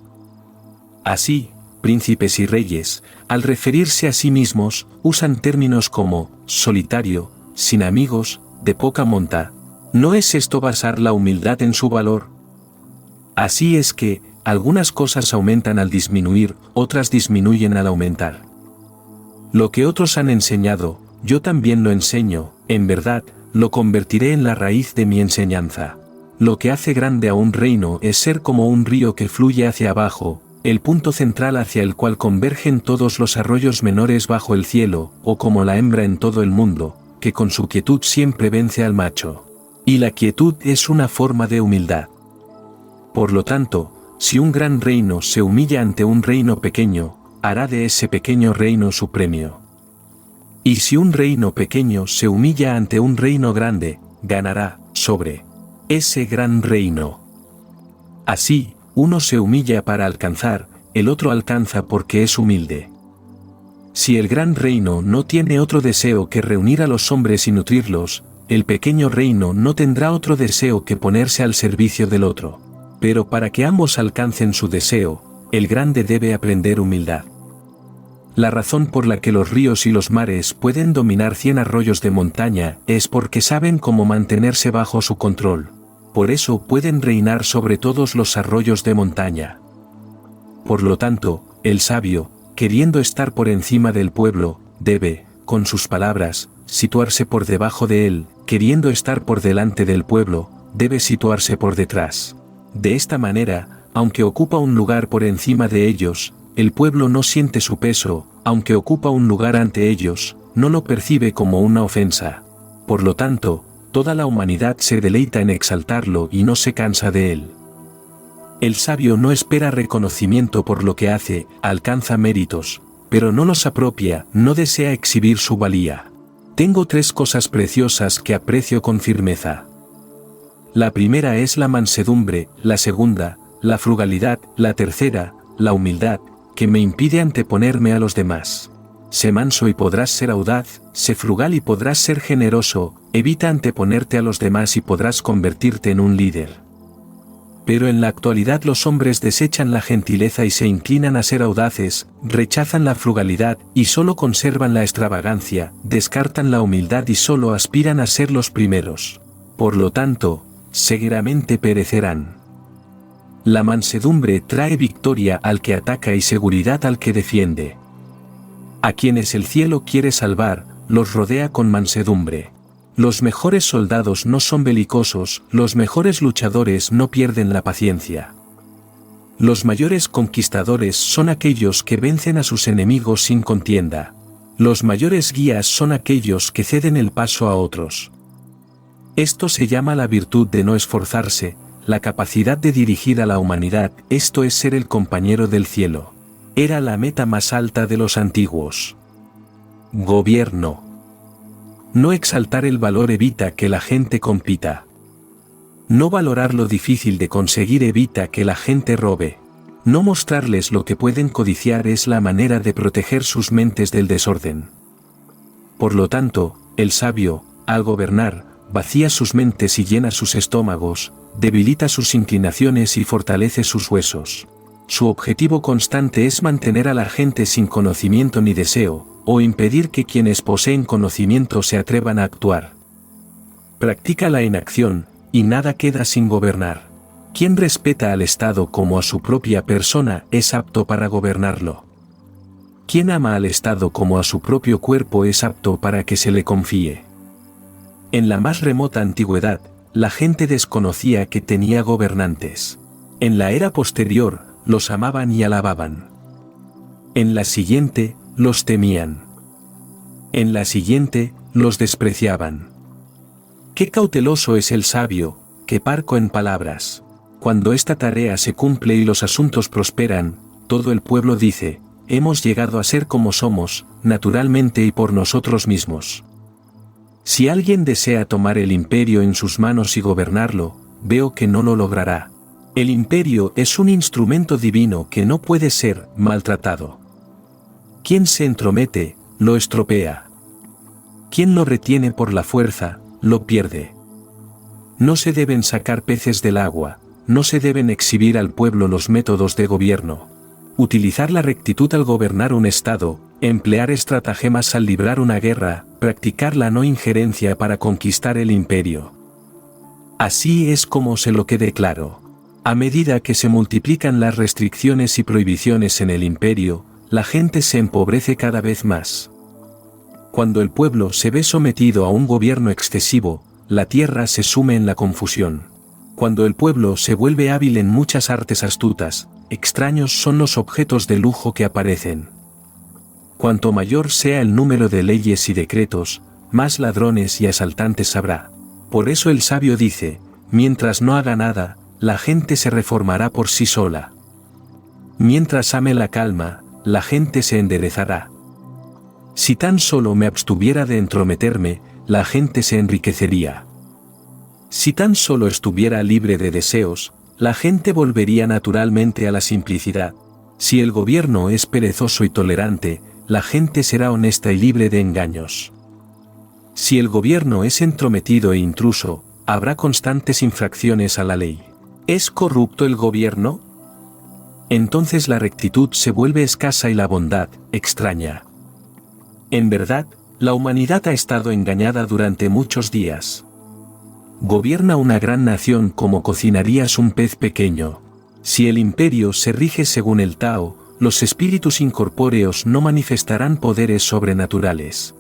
S1: Así, príncipes y reyes, al referirse a sí mismos, usan términos como solitario, sin amigos, de poca monta. ¿No es esto basar la humildad en su valor? Así es que, algunas cosas aumentan al disminuir, otras disminuyen al aumentar. Lo que otros han enseñado, yo también lo enseño, en verdad, lo convertiré en la raíz de mi enseñanza. Lo que hace grande a un reino es ser como un río que fluye hacia abajo, el punto central hacia el cual convergen todos los arroyos menores bajo el cielo, o como la hembra en todo el mundo, que con su quietud siempre vence al macho. Y la quietud es una forma de humildad. Por lo tanto, si un gran reino se humilla ante un reino pequeño, hará de ese pequeño reino su premio. Y si un reino pequeño se humilla ante un reino grande, ganará sobre ese gran reino. Así, uno se humilla para alcanzar, el otro alcanza porque es humilde. Si el gran reino no tiene otro deseo que reunir a los hombres y nutrirlos, el pequeño reino no tendrá otro deseo que ponerse al servicio del otro. Pero para que ambos alcancen su deseo, el grande debe aprender humildad. La razón por la que los ríos y los mares pueden dominar 100 arroyos de montaña es porque saben cómo mantenerse bajo su control. Por eso pueden reinar sobre todos los arroyos de montaña. Por lo tanto, el sabio, queriendo estar por encima del pueblo, debe, con sus palabras, situarse por debajo de él, queriendo estar por delante del pueblo, debe situarse por detrás. De esta manera, aunque ocupa un lugar por encima de ellos, el pueblo no siente su peso, aunque ocupa un lugar ante ellos, no lo percibe como una ofensa. Por lo tanto, toda la humanidad se deleita en exaltarlo y no se cansa de él. El sabio no espera reconocimiento por lo que hace, alcanza méritos, pero no los apropia, no desea exhibir su valía. Tengo 3 cosas preciosas que aprecio con firmeza. La primera es la mansedumbre, la segunda, la frugalidad, la tercera, la humildad, que me impide anteponerme a los demás. Sé manso y podrás ser audaz, sé frugal y podrás ser generoso, evita anteponerte a los demás y podrás convertirte en un líder. Pero en la actualidad los hombres desechan la gentileza y se inclinan a ser audaces, rechazan la frugalidad y solo conservan la extravagancia, descartan la humildad y solo aspiran a ser los primeros. Por lo tanto, seguramente perecerán. La mansedumbre trae victoria al que ataca y seguridad al que defiende. A quienes el cielo quiere salvar, los rodea con mansedumbre. Los mejores soldados no son belicosos, los mejores luchadores no pierden la paciencia. Los mayores conquistadores son aquellos que vencen a sus enemigos sin contienda. Los mayores guías son aquellos que ceden el paso a otros. Esto se llama la virtud de no esforzarse, la capacidad de dirigir a la humanidad, esto es ser el compañero del cielo. Era la meta más alta de los antiguos. Gobierno. No exaltar el valor evita que la gente compita. No valorar lo difícil de conseguir evita que la gente robe. No mostrarles lo que pueden codiciar es la manera de proteger sus mentes del desorden. Por lo tanto, el sabio, al gobernar, vacía sus mentes y llena sus estómagos, debilita sus inclinaciones y fortalece sus huesos. Su objetivo constante es mantener a la gente sin conocimiento ni deseo, o impedir que quienes poseen conocimiento se atrevan a actuar. Practica la inacción, y nada queda sin gobernar. Quien respeta al Estado como a su propia persona es apto para gobernarlo. Quien ama al Estado como a su propio cuerpo es apto para que se le confíe. En la más remota antigüedad, la gente desconocía que tenía gobernantes. En la era posterior, los amaban y alababan. En la siguiente, los temían. En la siguiente, los despreciaban. Qué cauteloso es el sabio, qué parco en palabras. Cuando esta tarea se cumple y los asuntos prosperan, todo el pueblo dice, hemos llegado a ser como somos, naturalmente y por nosotros mismos. Si alguien desea tomar el imperio en sus manos y gobernarlo, veo que no lo logrará. El imperio es un instrumento divino que no puede ser maltratado. Quien se entromete, lo estropea. Quien lo retiene por la fuerza, lo pierde. No se deben sacar peces del agua, no se deben exhibir al pueblo los métodos de gobierno. Utilizar la rectitud al gobernar un estado, emplear estratagemas al librar una guerra, practicar la no injerencia para conquistar el imperio. Así es como se lo quede claro. A medida que se multiplican las restricciones y prohibiciones en el imperio, la gente se empobrece cada vez más. Cuando el pueblo se ve sometido a un gobierno excesivo, la tierra se sume en la confusión. Cuando el pueblo se vuelve hábil en muchas artes astutas, extraños son los objetos de lujo que aparecen. Cuanto mayor sea el número de leyes y decretos, más ladrones y asaltantes habrá. Por eso el sabio dice, mientras no haga nada, la gente se reformará por sí sola. Mientras ame la calma, la gente se enderezará. Si tan solo me abstuviera de entrometerme, la gente se enriquecería. Si tan solo estuviera libre de deseos, la gente volvería naturalmente a la simplicidad. Si el gobierno es perezoso y tolerante, la gente será honesta y libre de engaños. Si el gobierno es entrometido e intruso, habrá constantes infracciones a la ley. ¿Es corrupto el gobierno? Entonces la rectitud se vuelve escasa y la bondad, extraña. En verdad, la humanidad ha estado engañada durante muchos días. Gobierna una gran nación como cocinarías un pez pequeño. Si el imperio se rige según el Tao, los espíritus incorpóreos no manifestarán poderes sobrenaturales.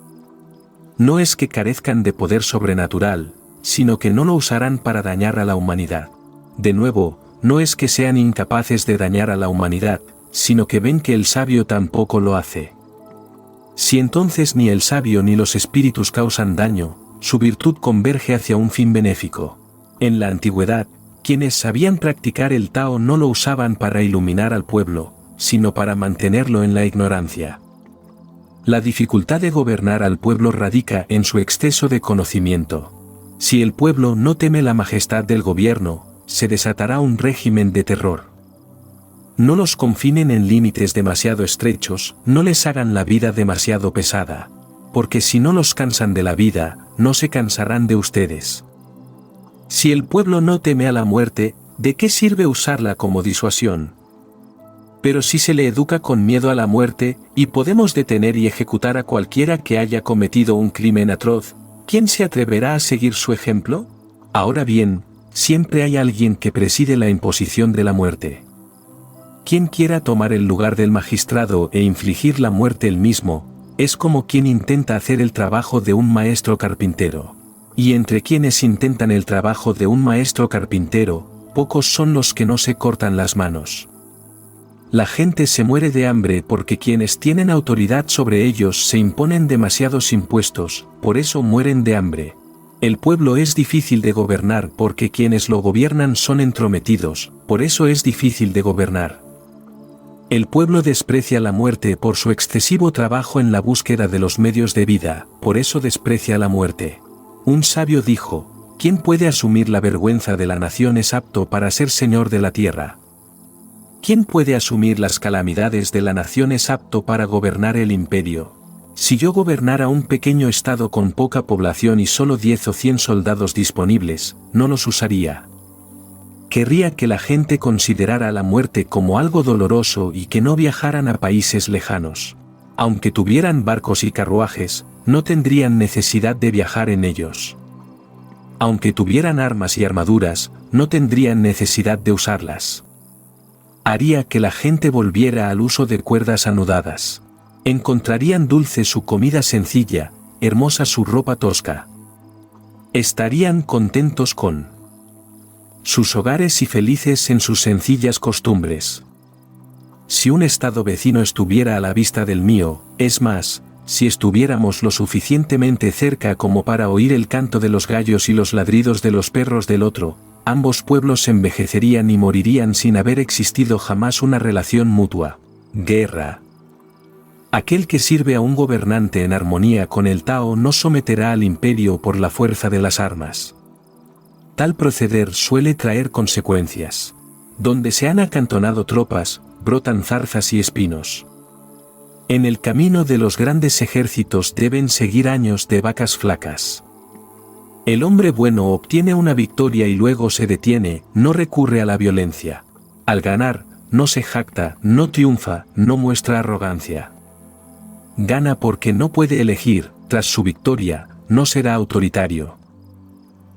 S1: No es que carezcan de poder sobrenatural, sino que no lo usarán para dañar a la humanidad. De nuevo, no es que sean incapaces de dañar a la humanidad, sino que ven que el sabio tampoco lo hace. Si entonces ni el sabio ni los espíritus causan daño, su virtud converge hacia un fin benéfico. En la antigüedad, quienes sabían practicar el Tao no lo usaban para iluminar al pueblo, sino para mantenerlo en la ignorancia. La dificultad de gobernar al pueblo radica en su exceso de conocimiento. Si el pueblo no teme la majestad del gobierno, se desatará un régimen de terror. No los confinen en límites demasiado estrechos, no les hagan la vida demasiado pesada, porque si no los cansan de la vida, no se cansarán de ustedes. Si el pueblo no teme a la muerte, ¿de qué sirve usarla como disuasión? Pero si se le educa con miedo a la muerte, y podemos detener y ejecutar a cualquiera que haya cometido un crimen atroz, ¿quién se atreverá a seguir su ejemplo? Ahora bien, siempre hay alguien que preside la imposición de la muerte. Quien quiera tomar el lugar del magistrado e infligir la muerte él mismo, es como quien intenta hacer el trabajo de un maestro carpintero. Y entre quienes intentan el trabajo de un maestro carpintero, pocos son los que no se cortan las manos. La gente se muere de hambre porque quienes tienen autoridad sobre ellos se imponen demasiados impuestos, por eso mueren de hambre. El pueblo es difícil de gobernar porque quienes lo gobiernan son entrometidos, por eso es difícil de gobernar. El pueblo desprecia la muerte por su excesivo trabajo en la búsqueda de los medios de vida, por eso desprecia la muerte. Un sabio dijo, ¿quién puede asumir la vergüenza de la nación es apto para ser señor de la tierra? ¿Quién puede asumir las calamidades de la nación es apto para gobernar el imperio? Si yo gobernara un pequeño estado con poca población y solo 10 o 100 soldados disponibles, no los usaría. Querría que la gente considerara la muerte como algo doloroso y que no viajaran a países lejanos. Aunque tuvieran barcos y carruajes, no tendrían necesidad de viajar en ellos. Aunque tuvieran armas y armaduras, no tendrían necesidad de usarlas. Haría que la gente volviera al uso de cuerdas anudadas. Encontrarían dulce su comida sencilla, hermosa su ropa tosca. Estarían contentos con sus hogares y felices en sus sencillas costumbres. Si un estado vecino estuviera a la vista del mío, es más, si estuviéramos lo suficientemente cerca como para oír el canto de los gallos y los ladridos de los perros del otro, ambos pueblos envejecerían y morirían sin haber existido jamás una relación mutua. Guerra. Aquel que sirve a un gobernante en armonía con el Tao no someterá al imperio por la fuerza de las armas. Tal proceder suele traer consecuencias. Donde se han acantonado tropas, brotan zarzas y espinos. En el camino de los grandes ejércitos deben seguir años de vacas flacas. El hombre bueno obtiene una victoria y luego se detiene, no recurre a la violencia. Al ganar, no se jacta, no triunfa, no muestra arrogancia. Gana porque no puede elegir, tras su victoria, no será autoritario.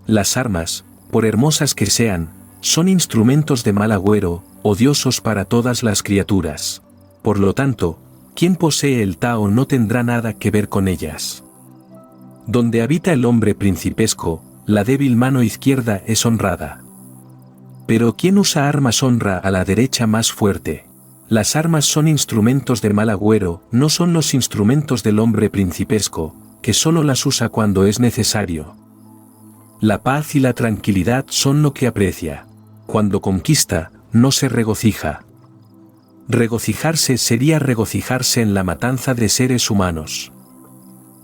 S1: Las armas, por hermosas que sean, son instrumentos de mal agüero, odiosos para todas las criaturas. Por lo tanto, quien posee el Tao no tendrá nada que ver con ellas. Donde habita el hombre principesco, la débil mano izquierda es honrada. Pero quien usa armas honra a la derecha más fuerte. Las armas son instrumentos de mal agüero, no son los instrumentos del hombre principesco, que solo las usa cuando es necesario. La paz y la tranquilidad son lo que aprecia. Cuando conquista, no se regocija. Regocijarse sería regocijarse en la matanza de seres humanos.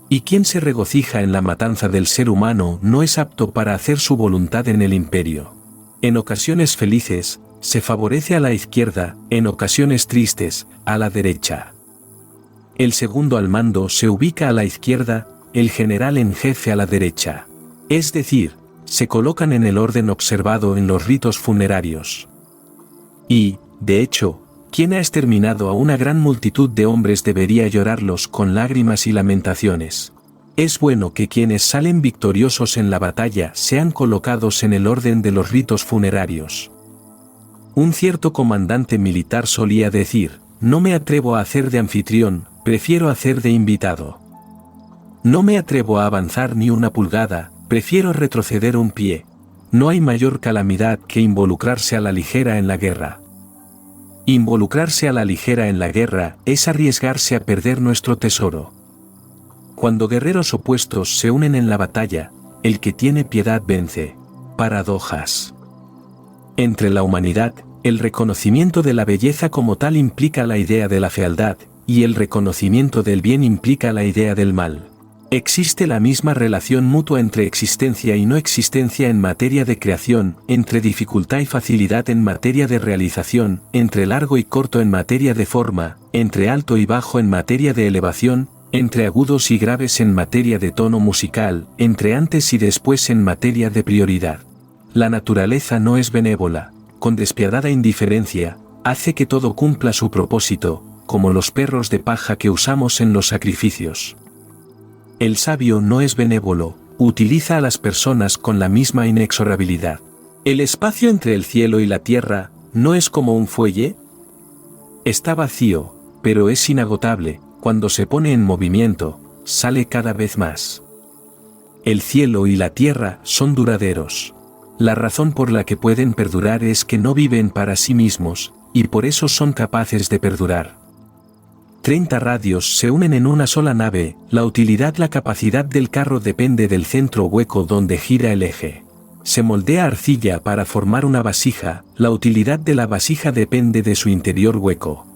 S1: Y quien se regocija en la matanza del ser humano no es apto para hacer su voluntad en el imperio. En ocasiones felices, se favorece a la izquierda, en ocasiones tristes, a la derecha. El segundo al mando se ubica a la izquierda, el general en jefe a la derecha. Es decir, se colocan en el orden observado en los ritos funerarios. Y, de hecho, quien ha exterminado a una gran multitud de hombres debería llorarlos con lágrimas y lamentaciones. Es bueno que quienes salen victoriosos en la batalla sean colocados en el orden de los ritos funerarios. Un cierto comandante militar solía decir: no me atrevo a hacer de anfitrión, prefiero hacer de invitado. No me atrevo a avanzar ni una pulgada, prefiero retroceder un pie. No hay mayor calamidad que involucrarse a la ligera en la guerra. Involucrarse a la ligera en la guerra es arriesgarse a perder nuestro tesoro. Cuando guerreros opuestos se unen en la batalla, el que tiene piedad vence. Paradojas. Entre la humanidad, el reconocimiento de la belleza como tal implica la idea de la fealdad, y el reconocimiento del bien implica la idea del mal. Existe la misma relación mutua entre existencia y no existencia en materia de creación, entre dificultad y facilidad en materia de realización, entre largo y corto en materia de forma, entre alto y bajo en materia de elevación, entre agudos y graves en materia de tono musical, entre antes y después en materia de prioridad. La naturaleza no es benévola, con despiadada indiferencia, hace que todo cumpla su propósito, como los perros de paja que usamos en los sacrificios. El sabio no es benévolo, utiliza a las personas con la misma inexorabilidad. El espacio entre el cielo y la tierra, ¿no es como un fuelle? Está vacío, pero es inagotable. Cuando se pone en movimiento, sale cada vez más. El cielo y la tierra son duraderos. La razón por la que pueden perdurar es que no viven para sí mismos, y por eso son capaces de perdurar. 30 radios se unen en una sola nave. La utilidad, la capacidad del carro depende del centro hueco donde gira el eje. Se moldea arcilla para formar una vasija, la utilidad de la vasija depende de su interior hueco.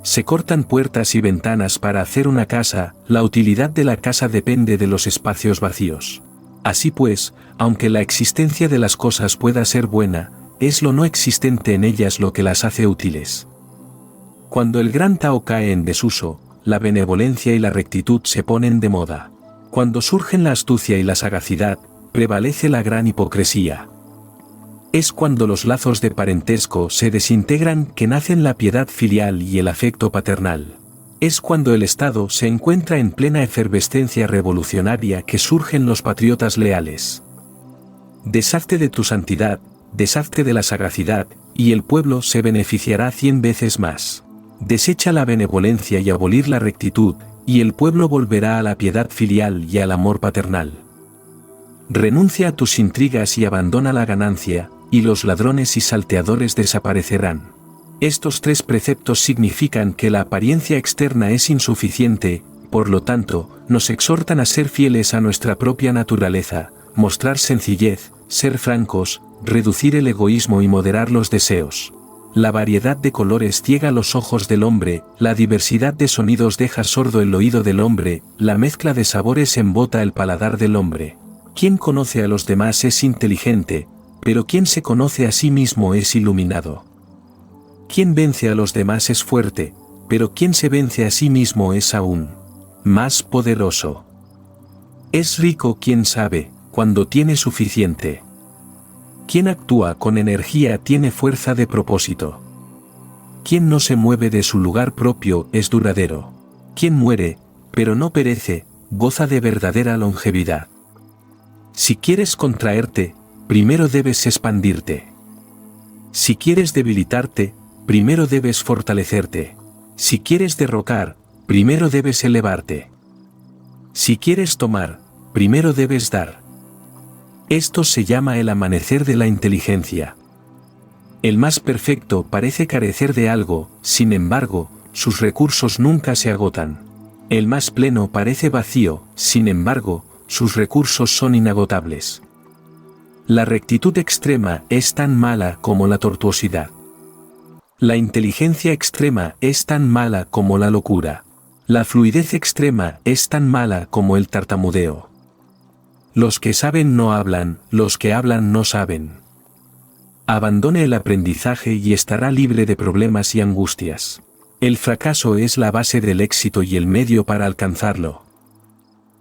S1: Se cortan puertas y ventanas para hacer una casa, la utilidad de la casa depende de los espacios vacíos. Así pues, aunque la existencia de las cosas pueda ser buena, es lo no existente en ellas lo que las hace útiles. Cuando el gran Tao cae en desuso, la benevolencia y la rectitud se ponen de moda. Cuando surgen la astucia y la sagacidad, prevalece la gran hipocresía. Es cuando los lazos de parentesco se desintegran que nacen la piedad filial y el afecto paternal. Es cuando el Estado se encuentra en plena efervescencia revolucionaria que surgen los patriotas leales. Deshazte de tu santidad, deshazte de la sagacidad, y el pueblo se beneficiará 100 veces más. Desecha la benevolencia y abolir la rectitud, y el pueblo volverá a la piedad filial y al amor paternal. Renuncia a tus intrigas y abandona la ganancia, y los ladrones y salteadores desaparecerán. Estos 3 preceptos significan que la apariencia externa es insuficiente, por lo tanto, nos exhortan a ser fieles a nuestra propia naturaleza, mostrar sencillez, ser francos, reducir el egoísmo y moderar los deseos. La variedad de colores ciega los ojos del hombre, la diversidad de sonidos deja sordo el oído del hombre, la mezcla de sabores embota el paladar del hombre. Quien conoce a los demás es inteligente, pero quien se conoce a sí mismo es iluminado. Quien vence a los demás es fuerte, pero quien se vence a sí mismo es aún más poderoso. Es rico quien sabe, cuando tiene suficiente. Quien actúa con energía tiene fuerza de propósito. Quien no se mueve de su lugar propio es duradero. Quien muere, pero no perece, goza de verdadera longevidad. Si quieres contraerte, primero debes expandirte. Si quieres debilitarte, primero debes fortalecerte. Si quieres derrocar, primero debes elevarte. Si quieres tomar, primero debes dar. Esto se llama el amanecer de la inteligencia. El más perfecto parece carecer de algo, sin embargo, sus recursos nunca se agotan. El más pleno parece vacío, sin embargo, sus recursos son inagotables. La rectitud extrema es tan mala como la tortuosidad. La inteligencia extrema es tan mala como la locura. La fluidez extrema es tan mala como el tartamudeo. Los que saben no hablan, los que hablan no saben. Abandone el aprendizaje y estará libre de problemas y angustias. El fracaso es la base del éxito y el medio para alcanzarlo.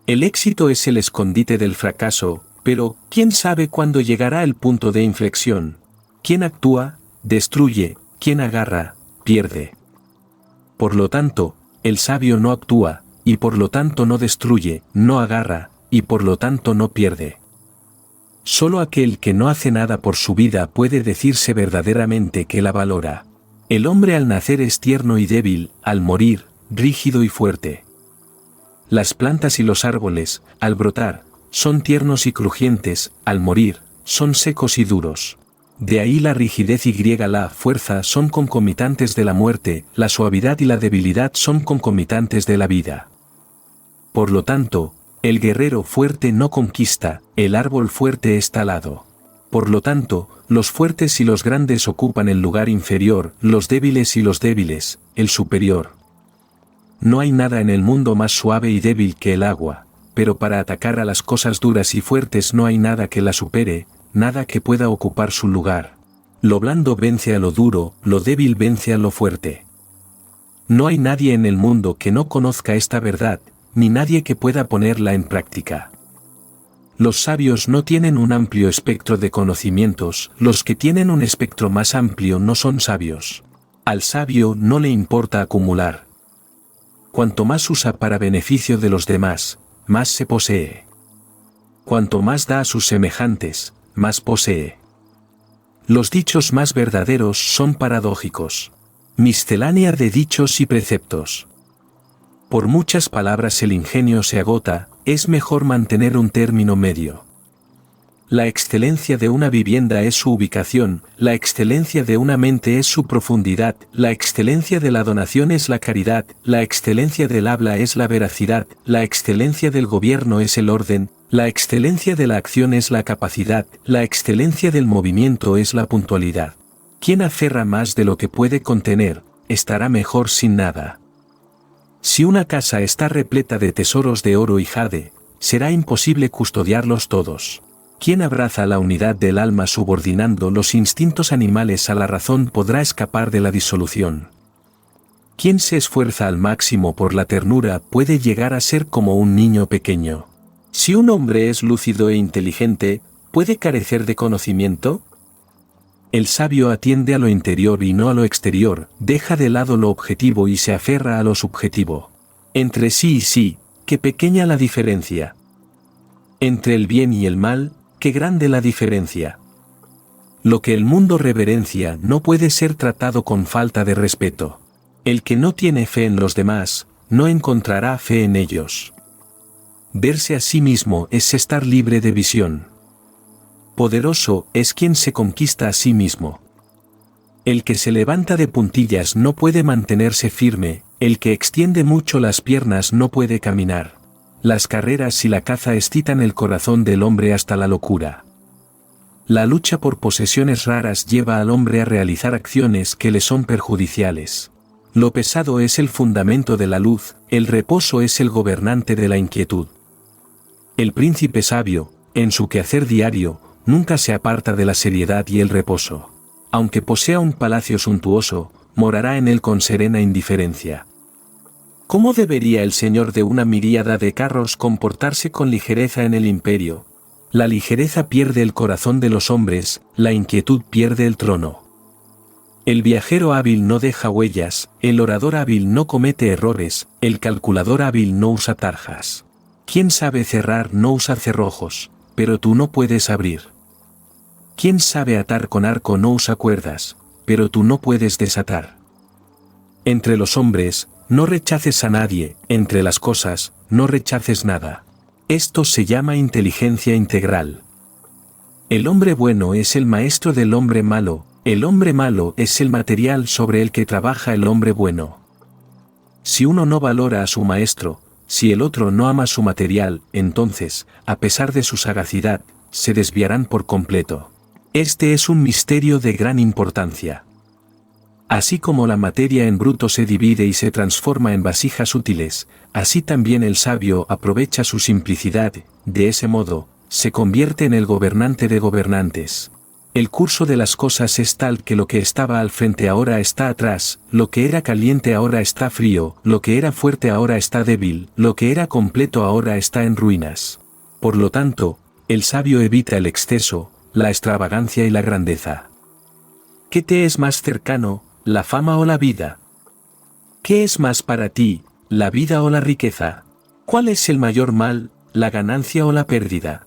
S1: El éxito es el escondite del fracaso, pero ¿quién sabe cuándo llegará el punto de inflexión? Quien actúa, destruye, quien agarra, pierde. Por lo tanto, el sabio no actúa, y por lo tanto no destruye, no agarra, y por lo tanto no pierde. Solo aquel que no hace nada por su vida puede decirse verdaderamente que la valora. El hombre al nacer es tierno y débil, al morir, rígido y fuerte. Las plantas y los árboles, al brotar, son tiernos y crujientes, al morir, son secos y duros. De ahí la rigidez y la fuerza son concomitantes de la muerte, la suavidad y la debilidad son concomitantes de la vida. Por lo tanto, el guerrero fuerte no conquista, el árbol fuerte es talado. Por lo tanto, los fuertes y los grandes ocupan el lugar inferior, los débiles y los débiles, el superior. No hay nada en el mundo más suave y débil que el agua, pero para atacar a las cosas duras y fuertes no hay nada que la supere, nada que pueda ocupar su lugar. Lo blando vence a lo duro, lo débil vence a lo fuerte. No hay nadie en el mundo que no conozca esta verdad, ni nadie que pueda ponerla en práctica. Los sabios no tienen un amplio espectro de conocimientos, los que tienen un espectro más amplio no son sabios. Al sabio no le importa acumular. Cuanto más usa para beneficio de los demás, más se posee. Cuanto más da a sus semejantes, más posee. Los dichos más verdaderos son paradójicos. Miscelánea de dichos y preceptos. Por muchas palabras el ingenio se agota, es mejor mantener un término medio. La excelencia de una vivienda es su ubicación, la excelencia de una mente es su profundidad, la excelencia de la donación es la caridad, la excelencia del habla es la veracidad, la excelencia del gobierno es el orden, la excelencia de la acción es la capacidad, la excelencia del movimiento es la puntualidad. Quien aferra más de lo que puede contener, estará mejor sin nada. Si una casa está repleta de tesoros de oro y jade, será imposible custodiarlos todos. Quien abraza la unidad del alma subordinando los instintos animales a la razón podrá escapar de la disolución. Quien se esfuerza al máximo por la ternura puede llegar a ser como un niño pequeño. Si un hombre es lúcido e inteligente, ¿puede carecer de conocimiento? El sabio atiende a lo interior y no a lo exterior, deja de lado lo objetivo y se aferra a lo subjetivo. Entre sí y sí, qué pequeña la diferencia. Entre el bien y el mal, qué grande la diferencia. Lo que el mundo reverencia no puede ser tratado con falta de respeto. El que no tiene fe en los demás, no encontrará fe en ellos. Verse a sí mismo es estar libre de visión. Poderoso es quien se conquista a sí mismo. El que se levanta de puntillas no puede mantenerse firme, el que extiende mucho las piernas no puede caminar. Las carreras y la caza excitan el corazón del hombre hasta la locura. La lucha por posesiones raras lleva al hombre a realizar acciones que le son perjudiciales. Lo pesado es el fundamento de la luz, el reposo es el gobernante de la inquietud. El príncipe sabio, en su quehacer diario, nunca se aparta de la seriedad y el reposo. Aunque posea un palacio suntuoso, morará en él con serena indiferencia. ¿Cómo debería el señor de una miríada de carros comportarse con ligereza en el imperio? La ligereza pierde el corazón de los hombres, la inquietud pierde el trono. El viajero hábil no deja huellas, el orador hábil no comete errores, el calculador hábil no usa tarjas. Quien sabe cerrar no usa cerrojos, pero tú no puedes abrir. Quien sabe atar con arco no usa cuerdas, pero tú no puedes desatar. Entre los hombres, no rechaces a nadie, entre las cosas, no rechaces nada. Esto se llama inteligencia integral. El hombre bueno es el maestro del hombre malo, el hombre malo es el material sobre el que trabaja el hombre bueno. Si uno no valora a su maestro, si el otro no ama su material, entonces, a pesar de su sagacidad, se desviarán por completo. Este es un misterio de gran importancia. Así como la materia en bruto se divide y se transforma en vasijas útiles, así también el sabio aprovecha su simplicidad, de ese modo, se convierte en el gobernante de gobernantes. El curso de las cosas es tal que lo que estaba al frente ahora está atrás, lo que era caliente ahora está frío, lo que era fuerte ahora está débil, lo que era completo ahora está en ruinas. Por lo tanto, el sabio evita el exceso, la extravagancia y la grandeza. ¿Qué te es más cercano, la fama o la vida? ¿Qué es más para ti, ¿La vida o la riqueza? ¿Cuál es el mayor mal, la ganancia o la pérdida?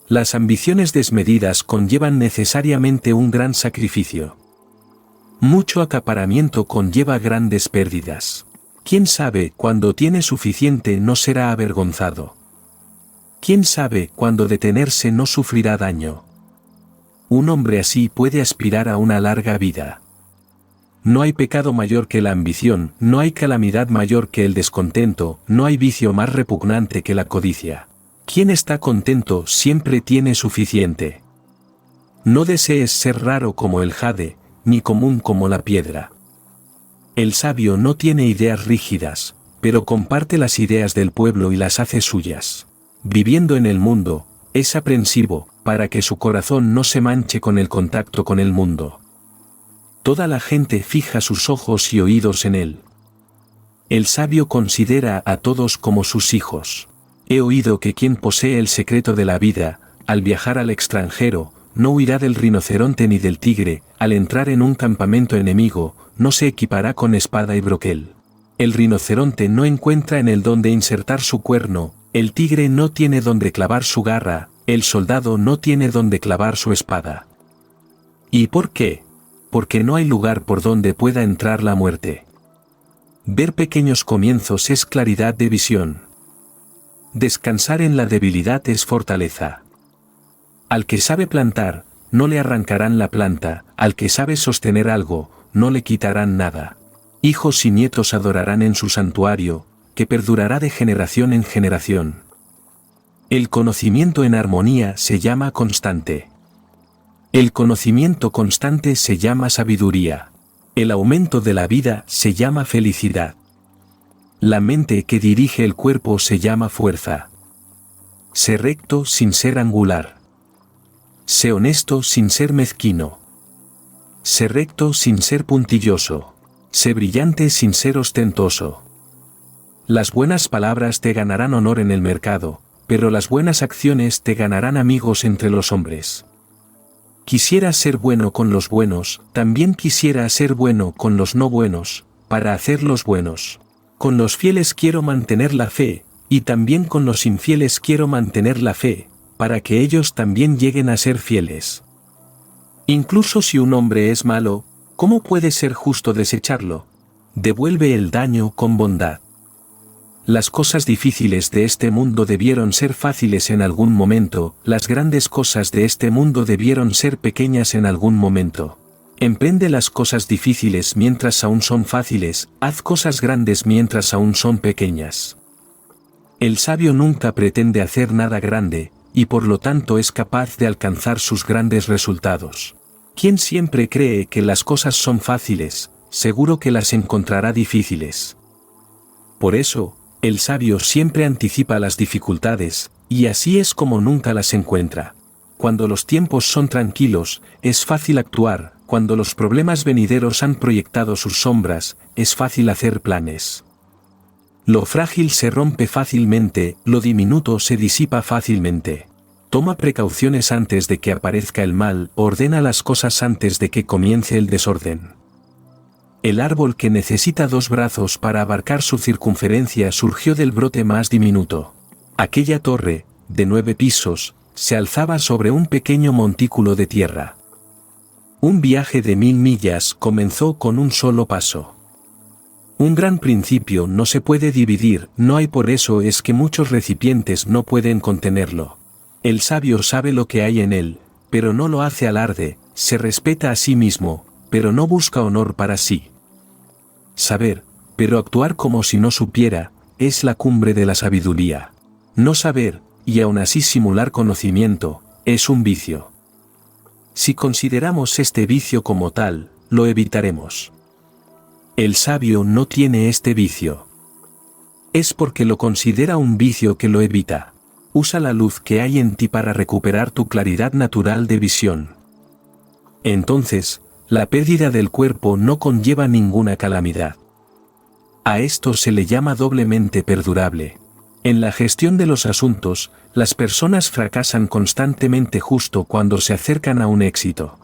S1: Las ambiciones desmedidas conllevan necesariamente un gran sacrificio. Mucho acaparamiento conlleva grandes pérdidas. ¿Quién sabe cuando tiene suficiente no será avergonzado? ¿Quién sabe cuando detenerse no sufrirá daño? Un hombre así puede aspirar a una larga vida. No hay pecado mayor que la ambición, no hay calamidad mayor que el descontento, no hay vicio más repugnante que la codicia. Quien está contento siempre tiene suficiente. No desees ser raro como el jade, ni común como la piedra. El sabio no tiene ideas rígidas, pero comparte las ideas del pueblo y las hace suyas. Viviendo en el mundo, es aprensivo, para que su corazón no se manche con el contacto con el mundo. Toda la gente fija sus ojos y oídos en él. El sabio considera a todos como sus hijos. He oído que quien posee el secreto de la vida, al viajar al extranjero, no huirá del rinoceronte ni del tigre, al entrar en un campamento enemigo, no se equipará con espada y broquel. El rinoceronte no encuentra en él donde insertar su cuerno, el tigre no tiene donde clavar su garra, el soldado no tiene donde clavar su espada. ¿Y por qué? Porque no hay lugar por donde pueda entrar la muerte. Ver pequeños comienzos es claridad de visión. Descansar en la debilidad es fortaleza. Al que sabe plantar, no le arrancarán la planta, al que sabe sostener algo, no le quitarán nada. Hijos y nietos adorarán en su santuario, que perdurará de generación en generación. El conocimiento en armonía se llama constante. El conocimiento constante se llama sabiduría. El aumento de la vida se llama felicidad. La mente que dirige el cuerpo se llama fuerza. Sé recto sin ser angular. Sé honesto sin ser mezquino. Sé recto sin ser puntilloso. Sé brillante sin ser ostentoso. Las buenas palabras te ganarán honor en el mercado, pero las buenas acciones te ganarán amigos entre los hombres. Quisiera ser bueno con los buenos, también quisiera ser bueno con los no buenos, para hacerlos buenos. Con los fieles quiero mantener la fe, y también con los infieles quiero mantener la fe, para que ellos también lleguen a ser fieles. Incluso si un hombre es malo, ¿cómo puede ser justo desecharlo? Devuelve el daño con bondad. Las cosas difíciles de este mundo debieron ser fáciles en algún momento, las grandes cosas de este mundo debieron ser pequeñas en algún momento. Emprende las cosas difíciles mientras aún son fáciles, haz cosas grandes mientras aún son pequeñas. El sabio nunca pretende hacer nada grande, y por lo tanto es capaz de alcanzar sus grandes resultados. Quien siempre cree que las cosas son fáciles, seguro que las encontrará difíciles. Por eso, el sabio siempre anticipa las dificultades, y así es como nunca las encuentra. Cuando los tiempos son tranquilos, es fácil actuar, cuando los problemas venideros han proyectado sus sombras, es fácil hacer planes. Lo frágil se rompe fácilmente, lo diminuto se disipa fácilmente. Toma precauciones antes de que aparezca el mal, ordena las cosas antes de que comience el desorden. El árbol que necesita 2 brazos para abarcar su circunferencia surgió del brote más diminuto. Aquella torre, de 9 pisos, se alzaba sobre un pequeño montículo de tierra. Un viaje de 1000 millas comenzó con un solo paso. Un gran principio no se puede dividir, no hay, por eso es que muchos recipientes no pueden contenerlo. El sabio sabe lo que hay en él, pero no lo hace alarde, se respeta a sí mismo, pero no busca honor para sí. Saber, pero actuar como si no supiera, es la cumbre de la sabiduría. No saber, y aún así simular conocimiento, es un vicio. Si consideramos este vicio como tal, lo evitaremos. El sabio no tiene este vicio. Es porque lo considera un vicio que lo evita. Usa la luz que hay en ti para recuperar tu claridad natural de visión. Entonces, la pérdida del cuerpo no conlleva ninguna calamidad. A esto se le llama doblemente perdurable. En la gestión de los asuntos, las personas fracasan constantemente justo cuando se acercan a un éxito.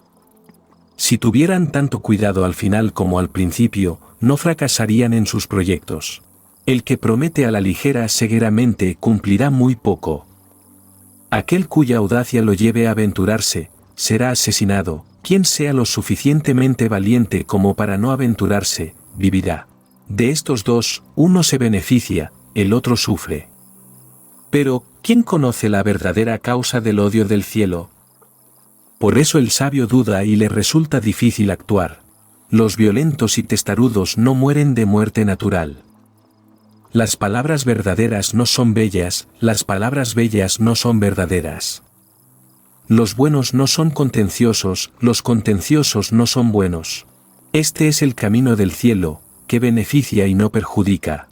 S1: Si tuvieran tanto cuidado al final como al principio, no fracasarían en sus proyectos. El que promete a la ligera cegueramente cumplirá muy poco. Aquel cuya audacia lo lleve a aventurarse, será asesinado. Quien sea lo suficientemente valiente como para no aventurarse, vivirá. De estos dos, uno se beneficia, el otro sufre. Pero, ¿quién conoce la verdadera causa del odio del cielo? Por eso el sabio duda y le resulta difícil actuar. Los violentos y testarudos no mueren de muerte natural. Las palabras verdaderas no son bellas, las palabras bellas no son verdaderas. Los buenos no son contenciosos, los contenciosos no son buenos. Este es el camino del cielo, que beneficia y no perjudica.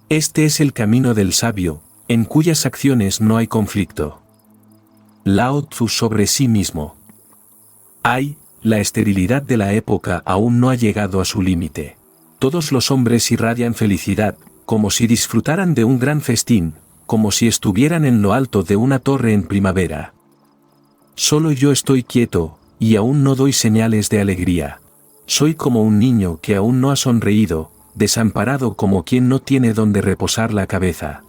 S1: Este es el camino del sabio, en cuyas acciones no hay conflicto. Lao Tzu sobre sí mismo. Ay, la esterilidad de la época aún no ha llegado a su límite. Todos los hombres irradian felicidad, como si disfrutaran de un gran festín, como si estuvieran en lo alto de una torre en primavera. Solo yo estoy quieto, y aún no doy señales de alegría. Soy como un niño que aún no ha sonreído, desamparado como quien no tiene donde reposar la cabeza.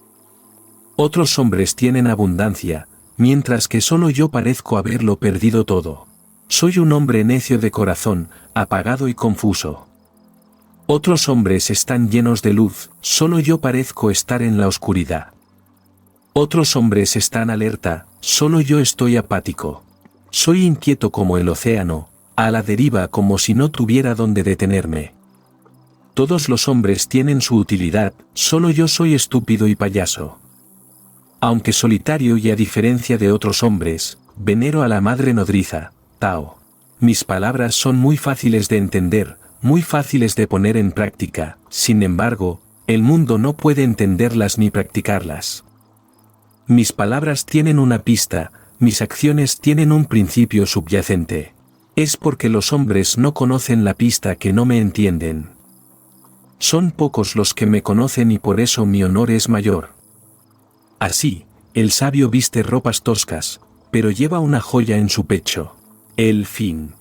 S1: Otros hombres tienen abundancia, mientras que solo yo parezco haberlo perdido todo. Soy un hombre necio de corazón, apagado y confuso. Otros hombres están llenos de luz, solo yo parezco estar en la oscuridad. Otros hombres están alerta, solo yo estoy apático. Soy inquieto como el océano, a la deriva como si no tuviera donde detenerme. Todos los hombres tienen su utilidad, solo yo soy estúpido y payaso. Aunque solitario y a diferencia de otros hombres, venero a la madre nodriza, Tao. Mis palabras son muy fáciles de entender, muy fáciles de poner en práctica, sin embargo, el mundo no puede entenderlas ni practicarlas. Mis palabras tienen una pista, mis acciones tienen un principio subyacente. Es porque los hombres no conocen la pista que no me entienden. Son pocos los que me conocen y por eso mi honor es mayor. Así, el sabio viste ropas toscas, pero lleva una joya en su pecho. El fin.